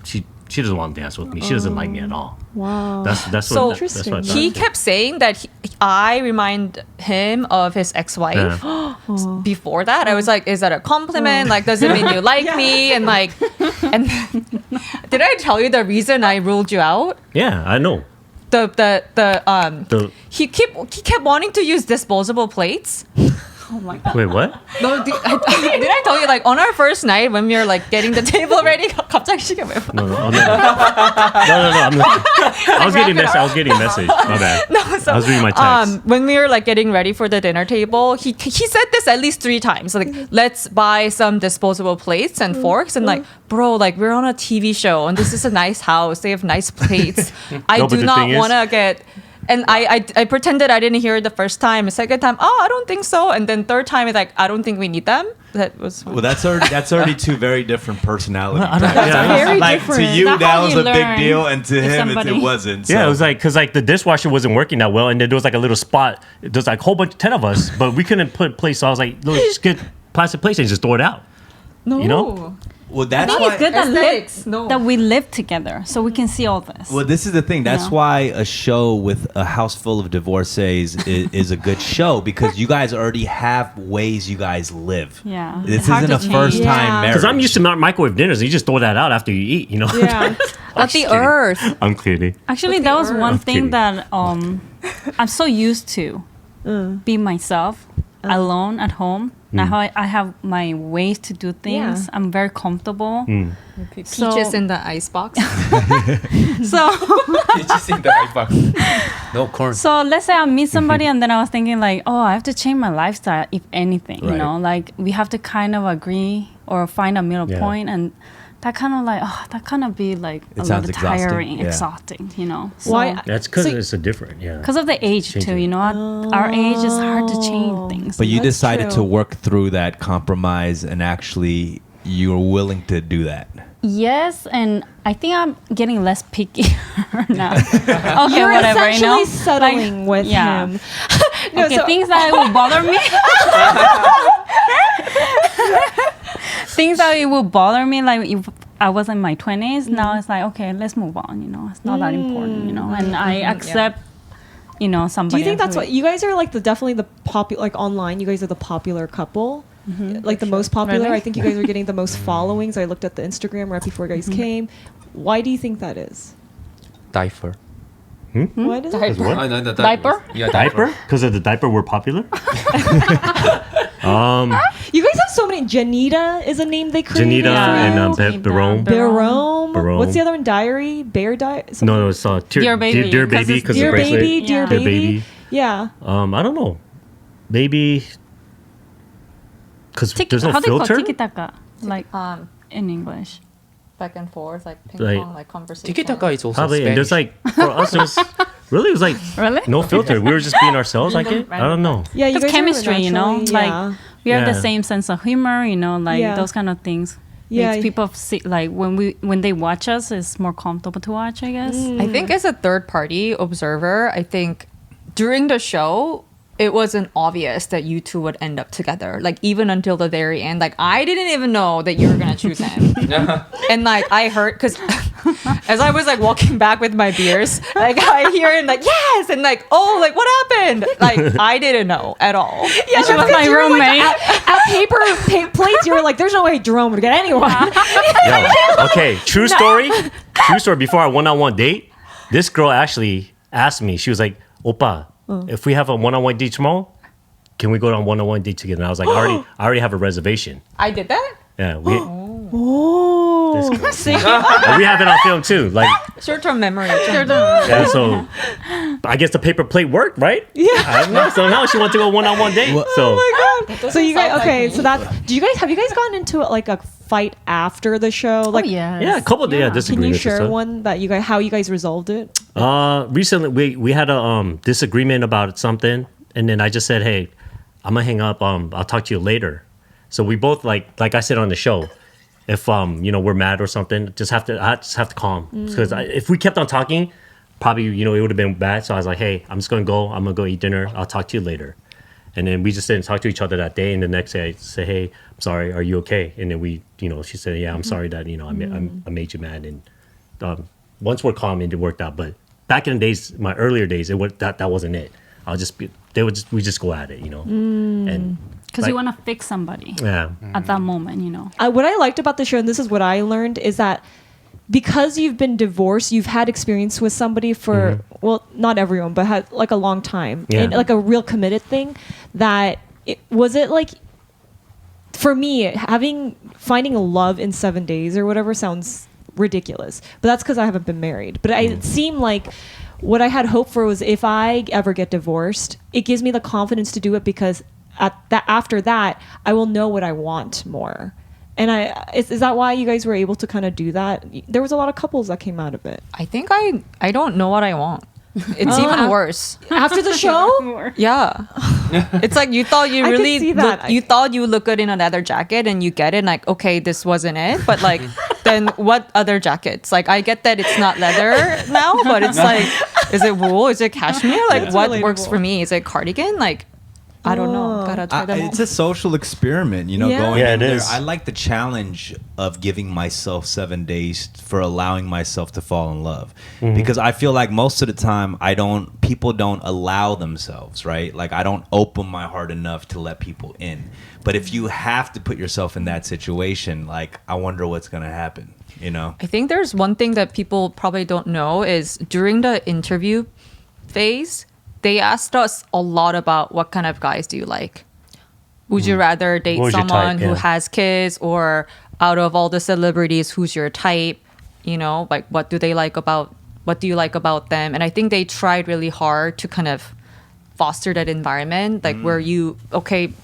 She doesn't want to dance with me. She doesn't like me at all. Wow. That's So what. That's what I thought. He kept saying that I remind him of his ex-wife. Before that, I was like, "Is that a compliment? Like, does it mean you like me?" And like, And did I tell you the reason I ruled you out? Yeah, I know. The he kept wanting to use disposable plates. Oh my god. Wait, what? No, did I tell you like on our first night when we were like getting the table ready? 갑자기 시계 왜 봐? No. I was getting a message. My bad. No, so, I was reading my text. when we were like getting ready for the dinner table, he said this at least 3 times. Like, let's buy some disposable plates and forks. And like, bro, like we're on a TV show and this is a nice house. They have nice plates. I No, but do the not thing is- want to get. And I pretended I didn't hear it the first time. The second time, oh, I don't think so. And then third time, it's like, I don't think we need them. That was Well, that's already two very different personality types. Yeah. Very Like different. to you, That's that how was you a big learn deal, and to if him, it somebody- wasn't. Yeah, So. it was like because like the dishwasher wasn't working that well, and then there was like a little spot. There's like a whole bunch, 10 of us, but we couldn't put plates. So I was like, "Look, just get plastic plates and just throw it out." no. You know? Well, that's I think why. it's good that, Aesthetics, no. that we live together so we can see all this. Well, this is the thing. That's Yeah. why a show with a house full of divorcees is a good show, because you guys already have ways you guys live. Yeah. This It's hard isn't a to change. first time Yeah. marriage. Because I'm used to microwave dinners. You just throw that out after you eat. You know? Yeah. But the earth. I'm kidding. Actually, With that the was earth. one I'm thing kidding. that I'm so used to be myself alone at home. Now I have my ways to do things. Yeah. I'm very comfortable. Peaches So- in the icebox. So Just in the icebox. No corn. so let's say I meet somebody and then I was thinking like, oh, I have to change my lifestyle if anything, you Right. know, like we have to kind of agree or find a middle Yeah. point, and that kind of like that kind of be like It a sounds little exhausting, tiring, yeah. exhausting, you know. So, Why? That's because So- it's a different. Yeah. Because of the age too, Changing. you know, our age is hard to change things. But you That's decided true. to work through that compromise, and actually, you were willing to do that. Yes, and I think I'm getting less picky now. Okay, You're whatever, you know. essentially settling with yeah. him. No, Okay, so- things that will bother me. Things that it will bother me, like if I was in my 20s, now it's like, okay, let's move on, you know. It's not that important, you know. And I accept, you know, Do somebody. you think that's who- what you guys are like? Definitely the popular, like online. You guys are the popular couple, like the most popular. Really? I think you guys are getting the most followings. I looked at the Instagram right before you guys came. Why do you think that is? Diaper. Why does it? Diaper. What? Oh, no, the Diaper? Yeah, Diaper? Because of the diaper, we're popular. You guys have so many. Janita is a name they created. Janita for and you. Barome. Barome. Barome. What's the other one? Diary. Bear Diary. No, it's Dear Baby, Dear 'cause Baby, it's because Dear the bracelet. baby. Dear Yeah. Dear baby. Baby. Yeah. I don't know. Maybe because there's no how do you call filter. tiki taka? Like in English. Back and forth, like ping Like- pong, like conversation. Tiki taka is also Probably, and Spanish. there's like for us, there's really it was like Really? no filter. We were just being ourselves. I don't know. Yeah. You It's guys chemistry, you know. naturally- Like yeah. we have the Yeah. same sense of humor, you know, like Yeah. those kind of things. Yeah. Makes people see, like when they watch us, it's more comfortable to watch, I guess. I think as a third party observer, I think during the show, it wasn't obvious that you two would end up together. Like even until the very end, like I didn't even know that you were gonna choose him. And like I heard because as I was like walking back with my beers, like I hear him like yes, and like oh like what happened? Like I didn't know at all. Yeah, She was my roommate. At paper plates, you were like, "There's no way Jerome would get anyone." Yo, okay, true story. True story. Before our one-on-one date, this girl actually asked me. She was like, "Oppa, if we have a one-on-one date tomorrow, can we go on one-on-one date together?" And I was like, I already have a reservation." I did that. Yeah, we. Oh. This girl. And we have it on film too. Like, Short term memory. yeah, so I guess the paper plate worked, right? Yeah. I don't know. Somehow she wanted to go one-on-one date. Well- So Oh my god. So you guys sound like okay, me. so that have you guys gotten into like a fight after the show? Like yes. yeah, a couple of can you disagreements. and share stuff. one that you guys how you guys resolved it? Recently we had a disagreement about something, and then I just said, "Hey, I'm gonna hang up. I'll talk to you later." So we both like I said on the show, if we're mad or something, I just have to calm, because if we kept on talking, probably it would have been bad. So I was like, "Hey, I'm just gonna go. I'm gonna go eat dinner. I'll talk to you later." And then we just didn't talk to each other that day. And the next day I say, "Hey, I'm sorry. Are you okay?" And then she said, "Yeah, I'm sorry that I made you mad." And once we're calm, it worked out. But back in the days, my earlier days, that wasn't it. We just go at it, and Because Like- you want to fix somebody Yeah. at that moment, you know. What I liked about the show, and this is what I learned, is that because you've been divorced, you've had experience with somebody for well, not everyone, but had like a long time, Yeah. and like a real committed thing. That was it like for me finding love in 7 days or whatever sounds ridiculous, but that's because I haven't been married. But it seemed like what I had hoped for was if I ever get divorced, it gives me the confidence to do it because after that I will know what I want more. And is that why you guys were able to kind of do that? There was a lot of couples that came out of it. I think I don't know what I want. It's even worse. After the show? Yeah. It's like you thought you I could really see that. you thought you look good in a leather jacket and you get it and like, okay, this wasn't it. But like then what other jackets? Like I get that it's not leather now, but it's like, is it wool? Is it cashmere? Like It's what works relatable. for me? Is it cardigan? Like I don't know. Oh. Gotta try them all. It's a social experiment, you know. Yeah. Going Yeah, in it there. is. I like the challenge of giving myself 7 days for allowing myself to fall in love, because I feel like most of the time people don't allow themselves, right? Like I don't open my heart enough to let people in. But if you have to put yourself in that situation, like I wonder what's gonna happen, you know? I think there's one thing that people probably don't know is during the interview phase, they asked us a lot about what kind of guys do you like? Would you rather date What was your someone type? who Yeah. has kids, or out of all the celebrities, who's your type? You know, like what do you like about them? And I think they tried really hard to kind of foster that environment, like where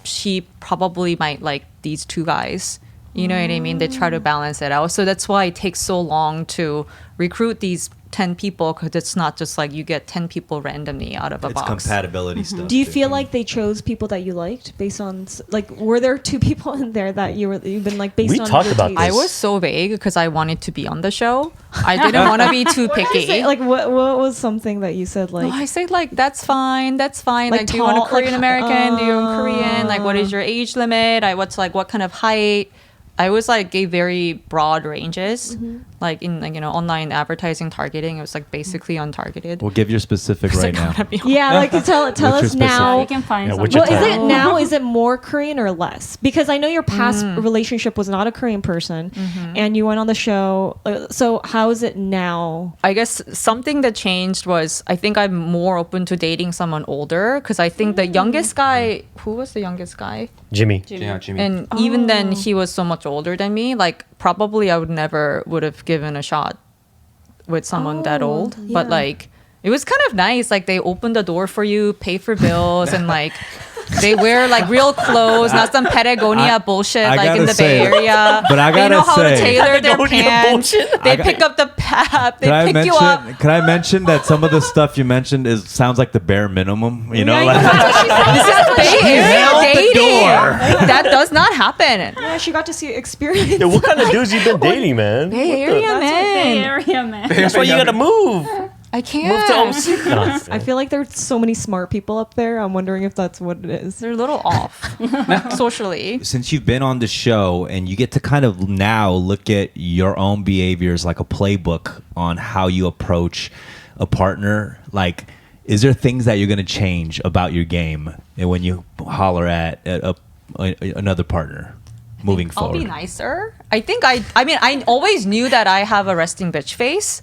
she probably might like these two guys. You know what I mean? They try to balance it out. So that's why it takes so long to recruit these 10 people, because it's not just like you get 10 people randomly out of a It's box. compatibility stuff. Do you too. feel like they chose people that you liked based on like were there two people in there that you've been like based We on talked your about taste? I this. was so vague because I wanted to be on the show. I didn't want to be too picky. Say, like what was something that you said like No, I say like that's fine. Like, Like do you want tall- a Korean American? Do you want like, Korean? Like, what is your age limit? What kind of height? I was like gave very broad ranges, like in like online advertising targeting. It was like basically untargeted. Well, give your specific It's right like, now. gotta be yeah, like tell What's your us specific- now. You can find Yeah, something. what's your Well, is type? it now? Is it more Korean or less? Because I know your past relationship was not a Korean person, and you went on the show. So how is it now? I guess something that changed was I think I'm more open to dating someone older, because I think the youngest guy, who was the youngest guy? Jimmy. Yeah, Jimmy. And even then he was so much older than me. Like probably I would have given a shot with someone that old. But yeah. like it was kind of nice. Like they opened the door for you, pay for bills, and like they wear like real clothes, not some Patagonia bullshit I like in gotta the say- Bay Area. but I They know gotta how to say- tailor their Patagonia pants. bullshit. They pick up the pap. They Can I pick you up. mention? Can I mention that some of the stuff you mentioned sounds like the bare minimum? You know, Yeah, like, This is Bay Area held the dating. door. That does not happen. Yeah, she got to see experience. Yeah, what kind of dudes you been dating, man? Bay What the- Area, Bay man. Area, man. That's why you gotta move. I Move to can't. OC. No. I feel like there's so many smart people up there. I'm wondering if that's what it is. They're a little off socially. since you've been on the show and you get to kind of now look at your own behaviors like a playbook on how you approach a partner, like is there things that you're going to change about your game and when you holler at another partner moving I'll forward? be nicer. I think I mean I always knew that I have a resting bitch face.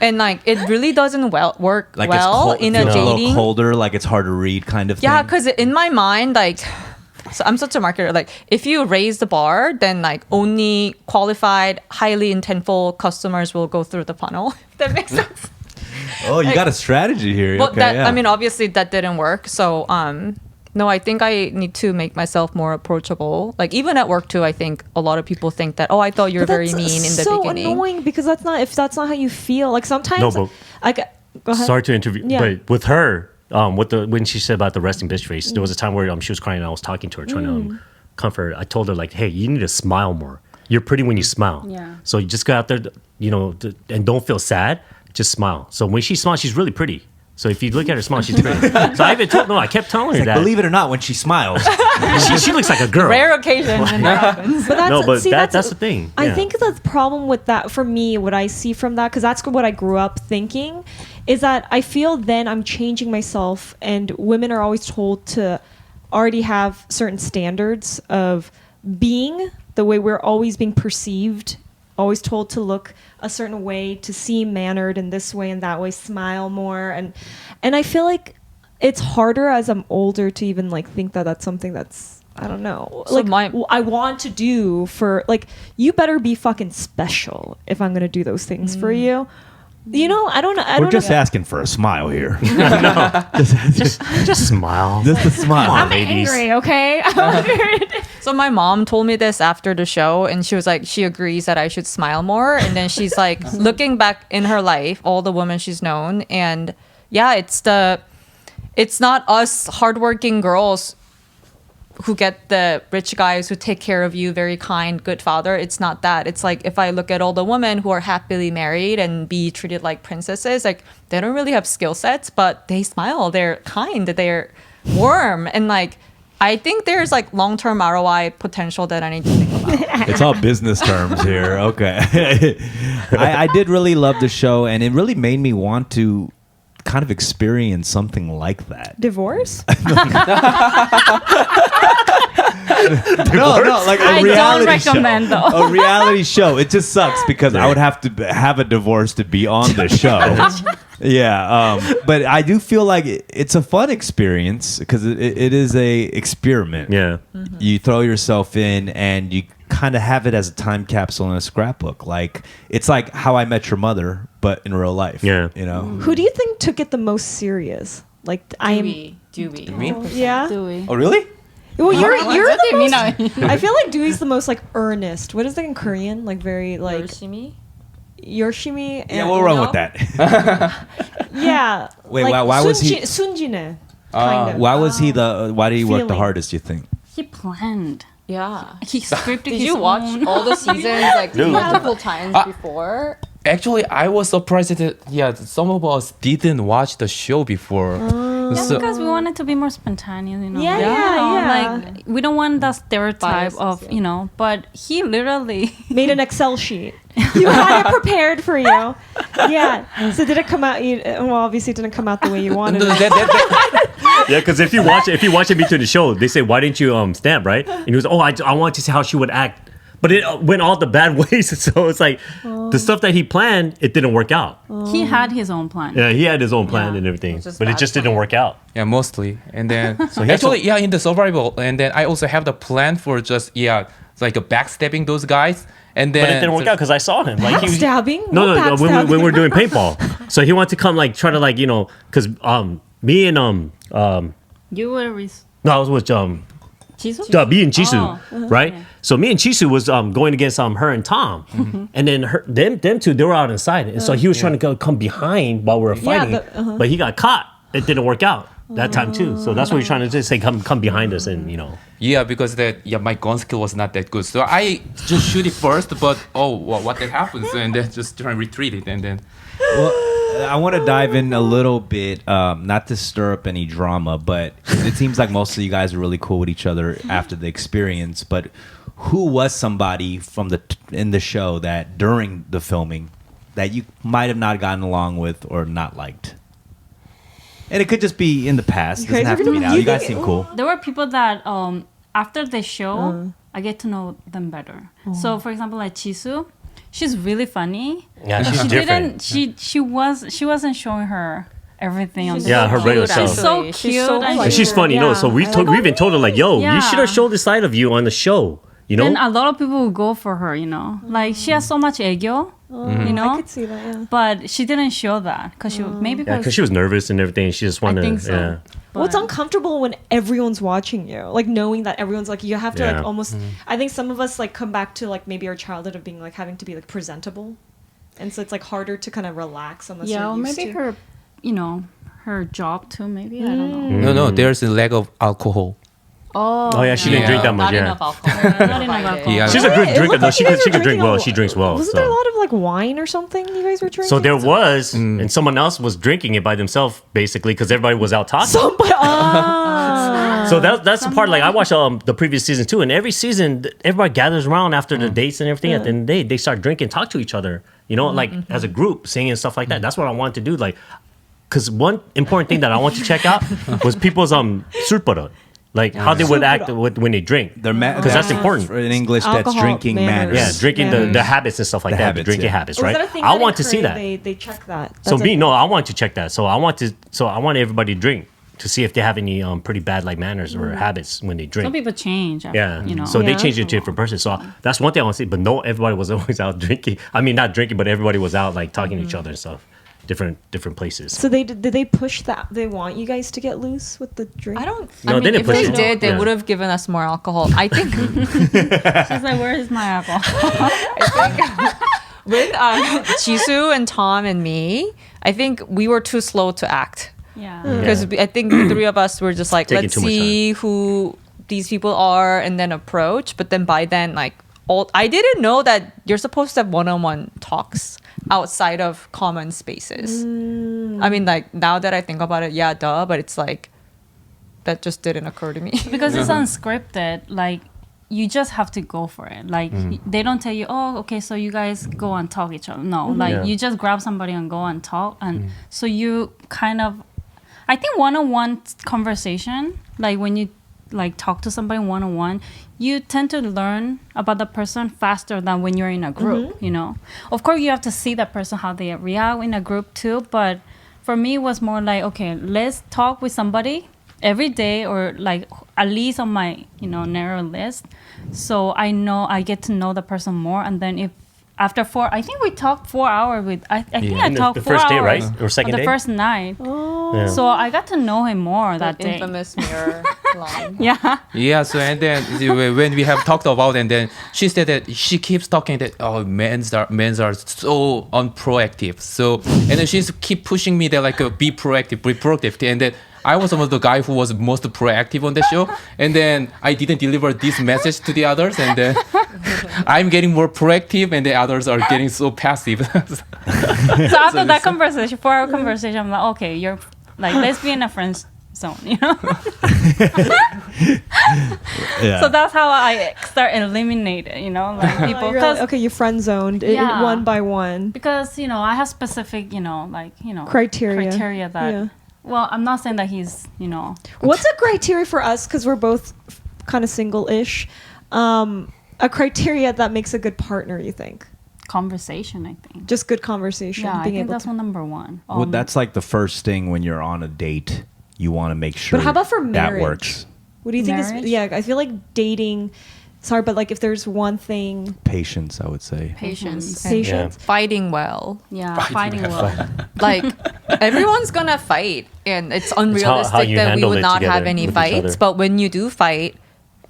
And like it really doesn't work Like well it's in a feels a little dating. colder, like it's hard to read kind of Yeah, thing. because in my mind, like, so I'm such a marketer. Like, if you raise the bar, then like only qualified, highly intentful customers will go through the funnel. If that makes sense. Oh, you got a strategy here. Well, okay, yeah. I mean, obviously that didn't work. So, no, I think I need to make myself more approachable. Like even at work too, I think a lot of people think that, oh, I thought you were But very that's mean in the so beginning. annoying because that's not how you feel. Like sometimes No, but- I go ahead. Sorry to interview, Yeah. but with her, when she said about the resting bitch face, there was a time where she was crying and I was talking to her, trying to comfort her. I told her like, hey, you need to smile more. You're pretty when you smile. Yeah. So you just go out there, and don't feel sad. Just smile. So when she smiles, she's really pretty. So if you look at her smile, she's pretty. So I kept telling her Like, that. believe it or not, when she smiles, she looks like a girl. Rare occasion when that happens. But that's, No, but see, that's the thing. I Yeah. think the problem with that, for me, what I see from that, because that's what I grew up thinking, is that I feel then I'm changing myself, and women are always told to already have certain standards of being the way we're always being perceived, always told to look a certain way, to seem mannered in this way and that way, smile more, and I feel like it's harder as I'm older to even like think that that's something that's, I don't know, So like my- I want to do for, like, you better be fucking special if I'm gonna do those things for you. You know, I don't know. I We're don't just know. asking for a smile here. Just smile. Just a smile. I'm ladies. angry, okay? So my mom told me this after the show, and she was like, she agrees that I should smile more. And then she's like, looking back in her life, all the women she's known, and yeah, it's not us hardworking girls who get the rich guys who take care of you, very kind, good father. It's not that. It's like, if I look at all the women who are happily married and be treated like princesses, like, they don't really have skill sets, but they smile, they're kind, they're warm, and like, I think there's like long-term ROI potential that I need to think about. It's all business terms here. Okay. I did really love the show, and it really made me want to kind of experience something like that. Divorce? No, like a I don't reality recommend, show. though. A reality show. It just sucks because I would have to have a divorce to be on the show. Yeah, but I do feel like it's a fun experience because it is a experiment. Yeah. You throw yourself in and you kind of have it as a time capsule and a scrapbook. Like, it's like How I Met Your Mother, but in real life. Yeah. You know? Who do you think took it the most serious? Like, I am. Dewey. Yeah. Do we? Oh, really? Well, you're the most. Mina. I feel like Dewey's the most like earnest. What is that in Korean? Like very like Yoshimi? Yoshimi. And, Yeah, we'll run with that. Yeah. Wait, like why was he- Sunjine? Kind of. Why was he the? Why did he work the Feeling. hardest? You think? He planned. Yeah. He scripted Did his you watch own. all the seasons like multiple times before? Actually, I was surprised that some of us didn't watch the show before. Yeah, So- because we wanted to be more spontaneous, you know. Yeah, You yeah, know, yeah. Like, we don't want the stereotype Biases, of, yeah. you know, but he literally Made an Excel sheet. You had it prepared for you. Yeah. So did it come out? Well, obviously it didn't come out the way you wanted. No, it. Yeah, because if you watch it between the show, they say, "Why didn't you snap?" Right? And he was, "Oh, I want to see how she would act," but it went all the bad ways. So it's like the stuff that he planned, it didn't work out. he had his own plan. Yeah, he had his own plan Yeah. and everything, It's just but it bad just didn't plan. work out. Yeah, mostly. And then he had actually, yeah, in the survival, and then I also have the plan for just like a backstabbing those guys, and then But it didn't work out because I saw him. Like he was, Backstabbing? No, What when backstabbing? we were doing paintball, so he wanted to come like try to like because me and You were with no, I was with Jisoo? me and Jisoo, Oh, right? okay. So me and Jisoo was going against her and Tom, and then them two they were out inside, and so he was trying to come behind while we were fighting, but he got caught. It didn't work out that time too. So that's what we're trying to just say, come behind us, and yeah, because my gun skill was not that good, so I just shoot it first, but what that happens, and then just try and retreat it, and then Well, I want to dive in a little bit, not to stir up any drama, but it seems like most of you guys are really cool with each other after the experience. But who was somebody from in the show that during the filming that you might have not gotten along with or not liked? And it could just be in the past. It doesn't guys have are to be gonna- now. you You guys think- seem cool. There were people that after the show, I get to know them better. So, for example, like Jisoo, she's really funny. Yeah, she's she different. didn't. She wasn't showing her everything on. Yeah, her regular self. She's so She's cute. so and And she's funny, Yeah. So we even told her like, "Yo, you Yeah. should have showed this side of you on the show." Then a lot of people will go for her. Like she has so much aegyo. You know. I could see that. Yeah. But she didn't show that because maybe Yeah, because she was nervous and everything. She just wanted. I think so. Yeah. Well, it's uncomfortable when everyone's watching you, like knowing that everyone's like you have to Yeah. like almost. I think some of us like come back to like maybe our childhood of being like having to be like presentable, and so it's like harder to kind of relax unless yeah, you're or used maybe to. her, her job too. Maybe I don't know. no, there's a lack of alcohol. Oh yeah, she didn't Yeah. drink that much. Not Yeah. enough alcohol. Not enough alcohol. Yeah. She's a good It drinker looked though. like She you guys could were drink drinking well. a She drinks well. Wasn't so. there a lot of like wine or something you guys were drinking? So there was, and someone else was drinking it by themselves, basically, because everybody was out talking. Somebody. So that's the part. Like I watched the previous season too, and every season everybody gathers around after the dates and everything. At the end of the day, they start drinking, talk to each other. Like as a group, singing and stuff like that. That's what I wanted to do. Like, because one important thing that I want to check out was people's surpara. Like how they would act when they drink. Because that's important. In English, that's Alcohol drinking manners. Yeah, drinking Manners. the habits and stuff like The that. habits, The drinking yeah. habits, Was right? that a thing I that want in to see Korea that. They check that. So That's me, a- no, I want to check that. So I want everybody to drink to see if they have any pretty bad like manners or habits when they drink. Some people change. Yeah, You know. so they Yeah. changed it to a different person. So that's one thing I want to see. But no, everybody was always out drinking. I mean, not drinking, but everybody was out like talking to each other and stuff. Different places. So did they push that? They want you guys to get loose with the drink? I don't. No, I they mean, didn't if push they it. did, they Yeah. would have given us more alcohol. I think She's like, where is my alcohol? with Jisoo and Tom and me, I think we were too slow to act. Yeah. Because I think the three of us were just like, Taking let's too much see who these people are and then approach. But then by then, like, I didn't know that you're supposed to have one-on-one talks outside of common spaces. I mean, like, now that I think about it, yeah, duh, but it's like, that just didn't occur to me. Because it's unscripted, like you just have to go for it. Like they don't tell you, oh, okay, so you guys go and talk each other. No, like Yeah. you just grab somebody and go and talk, and so you kind of, I think one-on-one conversation, like when you like talk to somebody one-on-one, you tend to learn about the person faster than when you're in a group. You know, of course you have to see that person how they react in a group too, but for me it was more like, okay, let's talk with somebody every day, or like at least on my narrow list, so I know I get to know the person more. And then if after I think we talked 4 hours with I think I And talked the 4 first day, hours right? Or second on day? the first night. Yeah. So I got to know him more that day. Infamous mirror line. Yeah. Yeah, so and then when we have talked about, and then she said that she keeps talking that men's are so unproactive. So and then she's keep pushing me that like be proactive, be proactive, and then I was one of the guy who was most proactive on the show, and then I didn't deliver this message to the others, and then I'm getting more proactive, and the others are getting so passive. So after that conversation, 4 hour conversation, I'm like, okay, you're like, let's be in a friend zone, you know? Yeah. So that's how I start eliminating, like people. You're like, okay, you friend zoned Yeah. one by one. Because I have specific Criteria. that Yeah. well, I'm not saying that he's What's a criteria for us? Because we're both kind of single-ish. A criteria that makes a good partner, you think? conversation, I think. Just good conversation. Yeah, I being think able that's to. one number one. Well, that's like the first thing when you're on a date. You want to make sure But how about for that marriage? works. What do you think Marriage? is? Yeah, I feel like dating. Sorry, but like if there's one thing, Patience, I would say. Patience. Mhm. patience. Fighting well. Yeah, fighting well. Like, everyone's gonna fight, and it's unrealistic you that we handle would it not together have any with each fights. other. But when you do fight,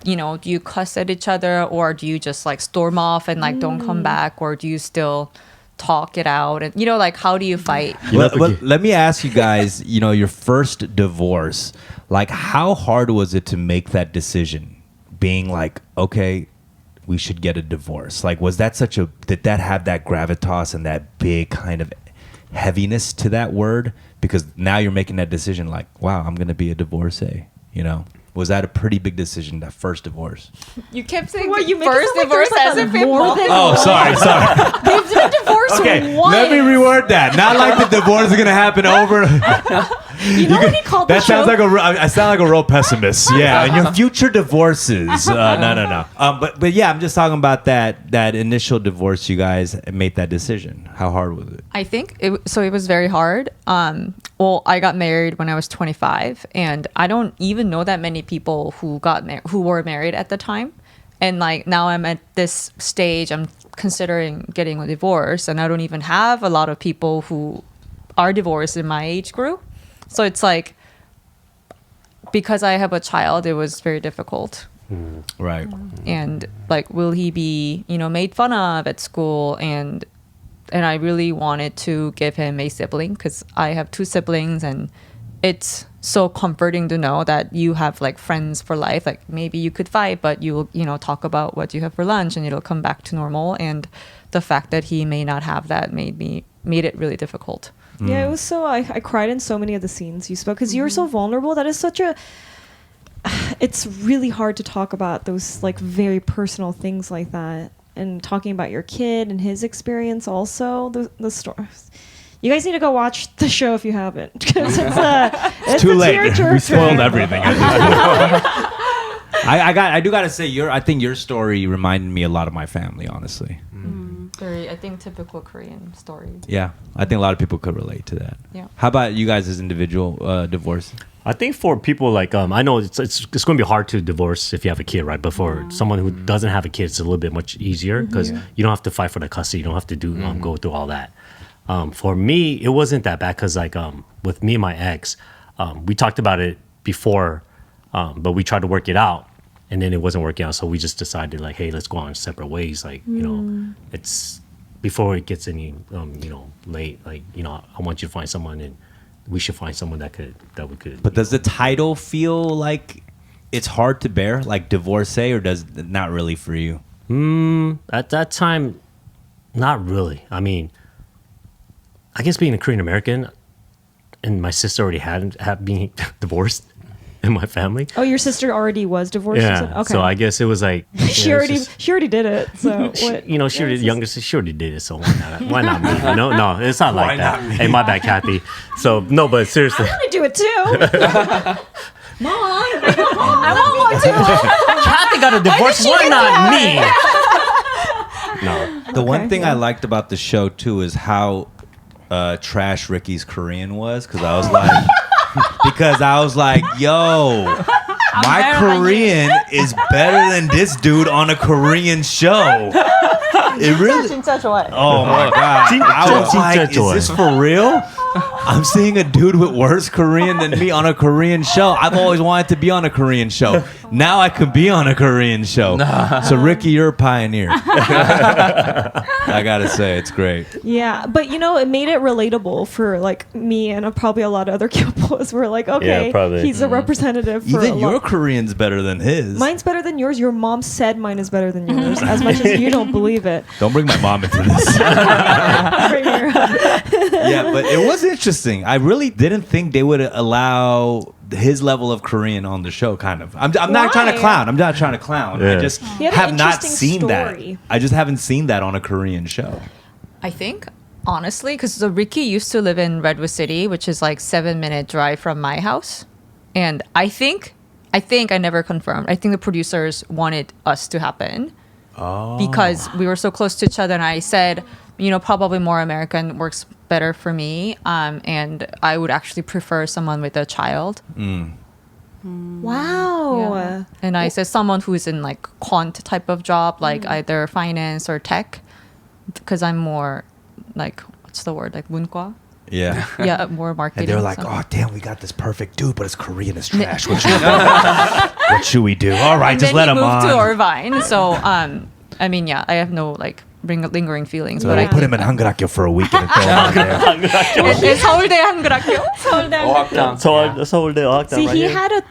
do you cuss at each other, or do you just like storm off and like don't come back, or do you still talk it out? And like, how do you fight? Let me ask you guys, your first divorce, like how hard was it to make that decision? Being like, okay, we should get a divorce. Like, was that did that have that gravitas and that big kind of heaviness to that word? Because now you're making that decision like, wow, I'm going to be a divorcee, Was that a pretty big decision, that first divorce? You kept saying What, you make it first sound like there's, divorce like, as a if it more was than- Oh, sorry. They've been divorced Okay, once. let me reword that. Not like the divorce is gonna happen over. You know what he called That the show? sounds like I sound like a real pessimist. Yeah, and your future divorces. No. But yeah, I'm just talking about that initial divorce. You guys made that decision. How hard was it? I think it was very hard. Well, I got married when I was 25, and I don't even know that many people who were married at the time. And like now I'm at this stage, I'm considering getting a divorce, and I don't even have a lot of people who are divorced in my age group. So it's like, because I have a child, it was very difficult. Right. And like, will he be made fun of at school? And I really wanted to give him a sibling, because I have 2 siblings, and it's so comforting to know that you have like friends for life. Like, maybe you could fight, but you will talk about what you have for lunch, and it'll come back to normal. And the fact that he may not have that made it really difficult. Yeah, it was so. I cried in so many of the scenes you spoke because you were so vulnerable. That is such a. It's really hard to talk about those like very personal things like that, and talking about your kid and his experience also. The stories. You guys need to go watch the show if you haven't, because it's Too late. tearjerker. We spoiled everything. I do gotta say I think your story reminded me a lot of my family, honestly. Very, I think, typical Korean story. Yeah, I think a lot of people could relate to that. Yeah. How about you guys as individual divorce? I think for people like I know it's going to be hard to divorce if you have a kid, right? But for someone who doesn't have a kid, it's a little bit much easier because you don't have to fight for the custody. You don't have to do go through all that. For me, it wasn't that bad because like with me and my ex, we talked about it before, but we tried to work it out, and then it wasn't working out. So we just decided like, hey, let's go on separate ways. Like you know, it's before it gets any late. Like I want you to find someone and. We should find someone that we could. But does the title feel like it's hard to bear, like divorcee, or does it not really for you? At that time, not really. I mean, I guess being a Korean American, and my sister already had been divorced in my family. Oh, your sister already was divorced. Yeah. Okay. So I guess it was like she already did it. So what? she already youngest. She already did it. So why not me? No, it's not like that. Hey, my bad, Kathy. So no, but seriously, I'm gonna do it too. Mom, I want one too. Kathy got a divorce. Why not me? No. The one thing I liked about the show too is how trash Ricky's Korean was, because I was like, yo, my Korean is better than this dude on a Korean show. It really. Oh my god! I was like, is this for real? I'm seeing a dude with worse Korean than me on a Korean show. I've always wanted to be on a Korean show. Now I could be on a Korean show. So Ricky, you're a pioneer. I gotta say, it's great. Yeah, but it made it relatable for like me and probably a lot of other couples. We're like, okay, Yeah, probably. he's a representative for Even a your lot. Korean's better than his. Mine's better than yours. Your mom said mine is better than yours. As much as you don't believe it. Don't bring my mom into this. Bring her up. Yeah, but it was interesting. I really didn't think they would allow his level of Korean on the show. Kind of. I'm not trying to Why? clown. I'm not trying to clown. Yeah. I just He had an have not interesting seen story. that. I just haven't seen that on a Korean show. I think, honestly, because Ricky used to live in Redwood City, which is like 7-minute drive from my house. And I think I never confirmed. I think the producers wanted us to happen because we were so close to each other. And I said, probably more American works better for me. And I would actually prefer someone with a child. Wow. Yeah. And I said someone who's in like quant type of job, like either finance or tech, because I'm more like, what's the word? Like 문과? Yeah. Yeah, more marketing. And they're like, so. oh, damn, we got this perfect dude, but his Korean is trash. What should we do? All right, And just then let he him moved on. to Irvine. So, I mean, yeah, I have no like lingering feelings. So but we'll I put him in Hangarakyo for a week and throw him out there. It's 서울대 한글학교. 서울대 어학당. See, he had a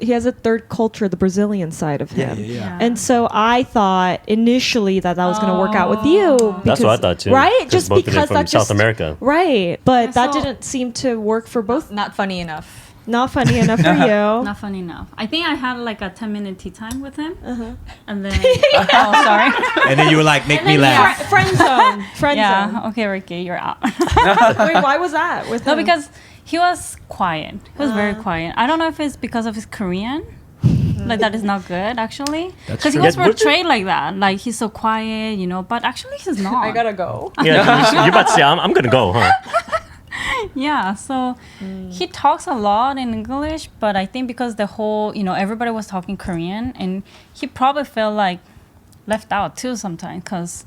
he has a third culture, the Brazilian side of him. Yeah. And so I thought initially that was going to work out with you. That's what I thought too. Right? 'Cause Just both of them because from that just South America. Right. But that so- didn't seem to work for both. Not funny enough. Not funny enough for you. Not funny enough. I think I had like a 10-minute tea time with him, and then oh sorry, And then you were like, make me laugh. Friend zone. Friend yeah, zone. okay, Ricky, you're out. Wait, why was that? With No, him? because he was quiet. He was very quiet. I don't know if it's because of his Korean. Like that is not good actually, because he true. was Yeah, what's it- portrayed like that. Like he's so quiet, but actually he's not. I gotta go. Yeah, you're about to say I'm gonna go, huh? Yeah, so he talks a lot in English, but I think because the whole, everybody was talking Korean, and he probably felt like left out too sometimes because,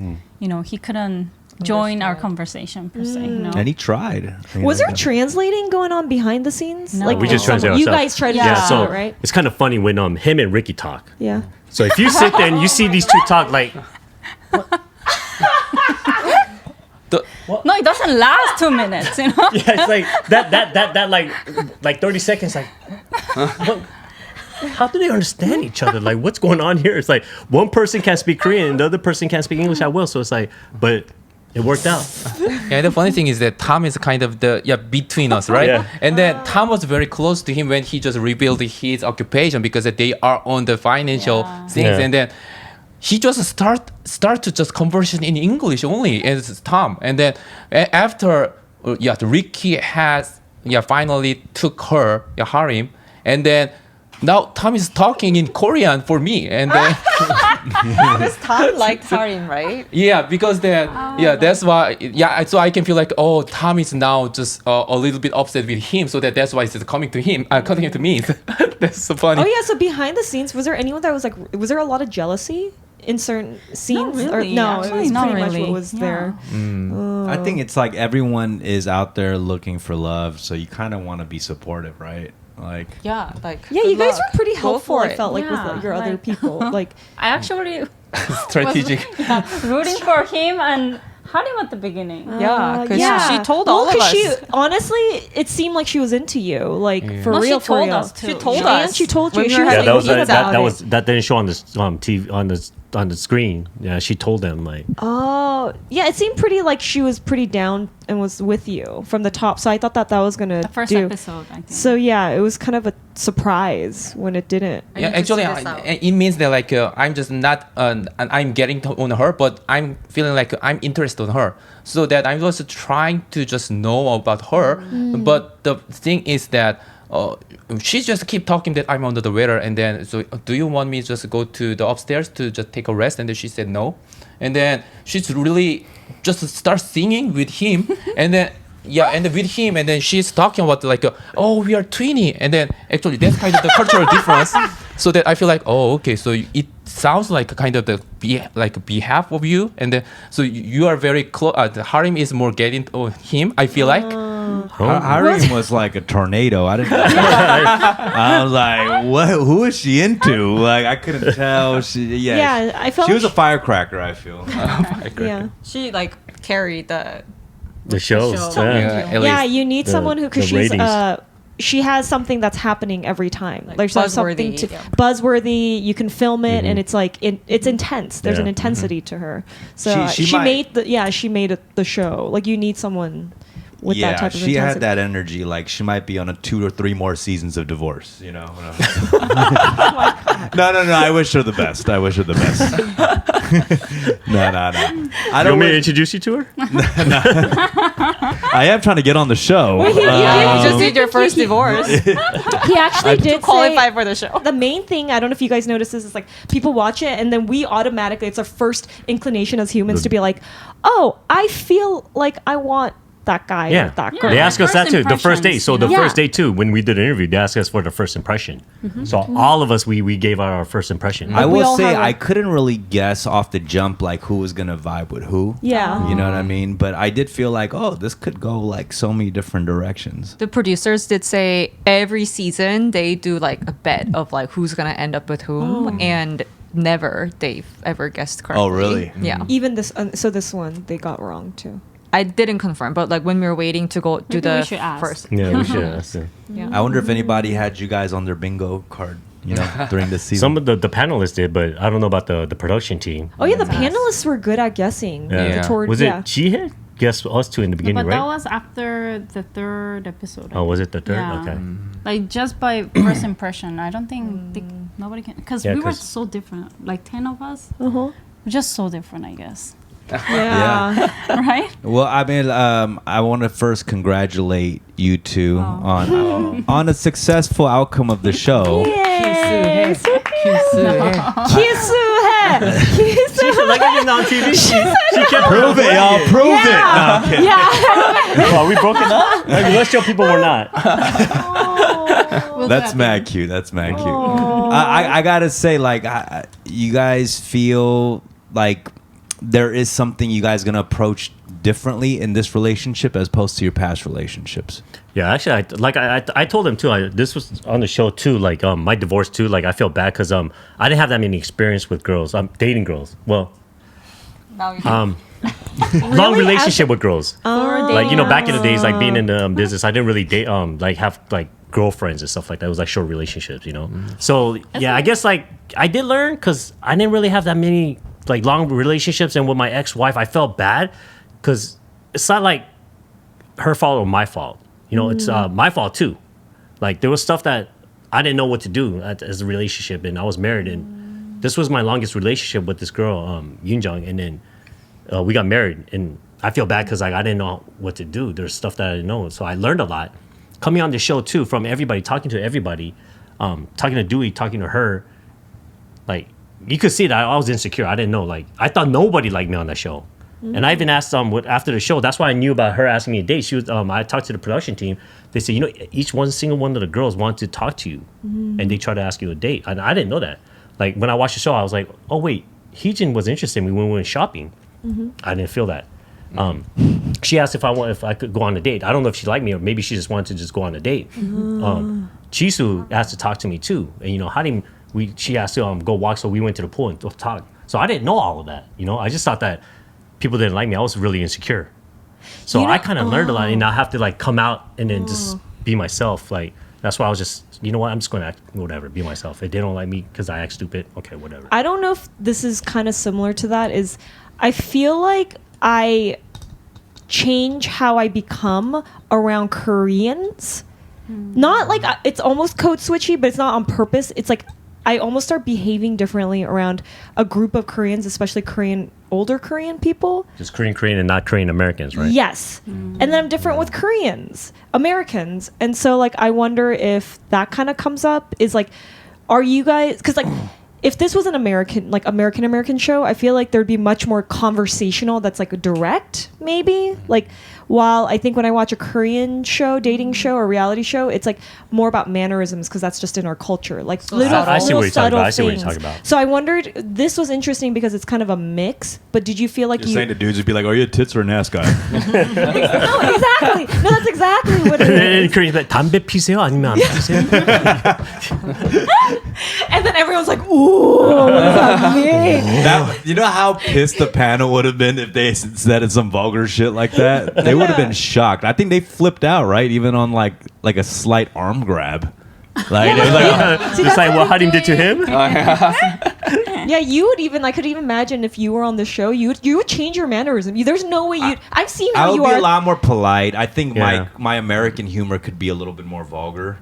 he couldn't join our conversation per se. And he tried. was there translating going on behind the scenes? No. We just some- translate You ourselves. guys tried to Yeah. Yeah, do so it, right? it's kind of funny when him and Ricky talk. Yeah. So if you sit there and you see these two talk, like No, it doesn't last 2 minutes, yeah, it's like that like 30 seconds, like what? How do they understand each other? Like, what's going on here? It's like one person can't speak Korean and the other person can't speak English at will. So it's like, but it worked out. Yeah, the funny thing is that Tom is kind of between us, right? Yeah. And then Tom was very close to him when he just revealed his occupation because they are on the financial things, Yeah. and then he just start to just conversation in English only as Tom, and then after Ricky has finally took her Harim, and then now Tom is talking in Korean for me, and then Tom liked Harim, right? yeah, because then that's why so I can feel like Tom is now just a little bit upset with him, so that's why it's coming to him, coming to me. That's so funny. Oh yeah, so behind the scenes, was there anyone that was like, was there a lot of jealousy in certain scenes? really, no, it actually, was not pretty much really. what was Yeah. there. I think it's like everyone is out there looking for love, so you kind of want to be supportive, right? Like, Yeah, like Yeah, good you guys luck. were pretty Go helpful. for I it. felt like Yeah, with your other like- people. Like, I actually Strategic. rooting for him and Harim at the beginning. Yeah, because yeah. she told Well, all of 'cause us. She honestly, it seemed like she was into you, like for No, she real. For told real. us too. She told And us she told you. when we She were was Yeah, like, that was "What that, about that it?" that didn't show on the TV on the screen. Yeah, she told them like. Oh, yeah. It seemed pretty like she was pretty down and was with you from the top. So I thought that was gonna The first do. episode, I think. So yeah, it was kind of a surprise when it didn't. I Yeah, need to actually, see this out. it means that like I'm just not, I'm getting on her, but I'm feeling like I'm interested in her. So that I'm also trying to just know about her. But the thing is that she just keep talking that I'm under the weather, and then so do you want me just go to the upstairs to just take a rest? And then she said no, and then she's really just start singing with him, and then. Yeah, and with him, and then she's talking about like, we are twinny, and then actually that's kind of the cultural difference. So that I feel like, okay, so it sounds like kind of the behalf of you, and then so you are very close. The Harim is more getting him. I feel like. Harim was like a tornado. I didn't. I was like, what? Who is she into? Like, I couldn't tell. Yeah, I felt she was a like firecracker. I feel. Yeah. She like carried the The shows. show. Yeah. Yeah, at Yeah, least. you need the- someone who, because the she's ratings. she has something that's happening every time. Like there's something buzzworthy, to yeah. buzzworthy. You can film it, and it's like it's intense. There's an Yeah. intensity to her. So She she might- made the show. Like you need someone with that type of she intensity. had that energy. Like she might be on a 2 or 3 more seasons of Divorce. You know. No. I wish her the best. I wish her the best. No. I You don't. want me to wish- introduce you to her? I am trying to get on the show. you just did your first divorce He actually did qualify say, for the show. the main thing, I don't know if you guys notice this, is like people watch it and then we automatically, it's our first inclination as humans to be like, oh, I feel like I want that guy Yeah. or that Yeah. girl. They asked us that First too. The first date. impressions, So you the know? Yeah. first date too. When we did the interview, they asked us for the first impression. So all of us, we gave out our first impression. I we will all say have a- I couldn't really guess off the jump like who was gonna vibe with who. Yeah. You know what I mean? But I did feel like, oh, this could go like so many different directions. The producers did say every season they do like a bet of like who's gonna end up with whom, and never they've ever guessed correctly. Oh, really? Yeah. Even this, so this one they got wrong too. I didn't confirm, but like when we were waiting to go do Maybe we the should ask. first. Yeah, we should ask them. Yeah. I wonder if anybody had you guys on their bingo card, you know, during the season. Some of the panelists did, but I don't know about the production team. Oh yeah, the panelists were good at guessing. Yeah. The toward- Was yeah. it she had guessed us two in the No, beginning, but that right? was after the third episode. I Oh, was it the third? Yeah. Okay. Like just by first impression, I don't think nobody can, because Yeah, we were 'cause- so different. Like 10 of us, Uh-huh. just so different, I guess. Yeah. Right? Well, I mean, I want to first congratulate you two on a successful outcome of the show. Yay. So Kiss. Kisuhe. Kisuhe. Like again on TV. She kept Prove it, y'all. Prove it. No, I'm kidding. Yeah. Oh, are we broken up? Let's show people we're not. That's mad cute. That's mad cute. I gotta say, like, you guys feel like there is something you guys gonna approach differently in this relationship as opposed to your past relationships. Yeah, actually, I told him too. This was on the show too. Like my divorce too. Like I feel bad because I didn't have that many experience with girls. I'm dating girls. Well, Now you long relationship with girls. Like back in the days, like being in the business, I didn't really date like have like girlfriends and stuff like that. It was like short relationships, So yeah, I guess like I did learn because I didn't really have that many like long relationships, and with my ex-wife, I felt bad because it's not like her fault or my fault. It's my fault too. Like there was stuff that I didn't know what to do as a relationship, and I was married, and this was my longest relationship with this girl, Yoon Jung, and then we got married, and I feel bad because like I didn't know what to do. There's stuff that I didn't know, so I learned a lot. Coming on the show too, from everybody, talking to everybody, talking to Dewey, talking to her, like you could see that I was insecure. I didn't know. Like I thought nobody liked me on that show. And I even asked after the show. That's why I knew about her asking me a date. She was. I talked to the production team. They said, each single one of the girls wanted to talk to you, and they tried to ask you a date. And I didn't know that. Like when I watched the show, I was like, oh wait, Heejin was interested in me when we went shopping. I didn't feel that. She asked if I could go on a date. I don't know if she liked me or maybe she just wanted to just go on a date. Jisoo asked to talk to me too, and Harim, she asked to go walk, so we went to the pool and talk. So I didn't know all of that. I just thought that people didn't like me. I was really insecure. So I kind of learned a lot, and I have to like come out and then just be myself. Like that's why I was just, I'm just going to act whatever, be myself. If they don't like me because I act stupid, okay, whatever. I don't know if this is kind of similar to that. Is I feel like I change how I become around Koreans. Not like it's almost code switchy, but it's not on purpose. It's like I almost start behaving differently around a group of Koreans, especially older Korean people. Just Korean and not Korean Americans, right? Yes. And then I'm different with Americans. And so like I wonder if that kind of comes up, is like, are you guys, because like if this was an American show, I feel like there'd be much more conversational that's like direct, maybe. Like while I think when I watch a Korean show, dating show or reality show, it's like more about mannerisms because that's just in our culture. Like I see what you're talking about. I see what you're things. talking about. So I wondered, this was interesting because it's kind of a mix, but did you feel like You're saying to dudes would be like, "Are you a tits or an ass guy?" No, exactly. No, that's exactly what it In is. Korean, like, 담배 피세요? 아니면 안 피세요? And then everyone's like, ooh, what does that mean? You know how pissed the panel would have been if they said some vulgar shit like that? They would have been shocked. I think they flipped out, right? Even on like a slight arm grab. Like, it was like, just like what Harim did to him? Yeah, you would even, I could even imagine if you were on the show, you would change your mannerism. There's no way you'd, I've seen I how would you be are. a lot more polite. I think Yeah. my American humor could be a little bit more vulgar.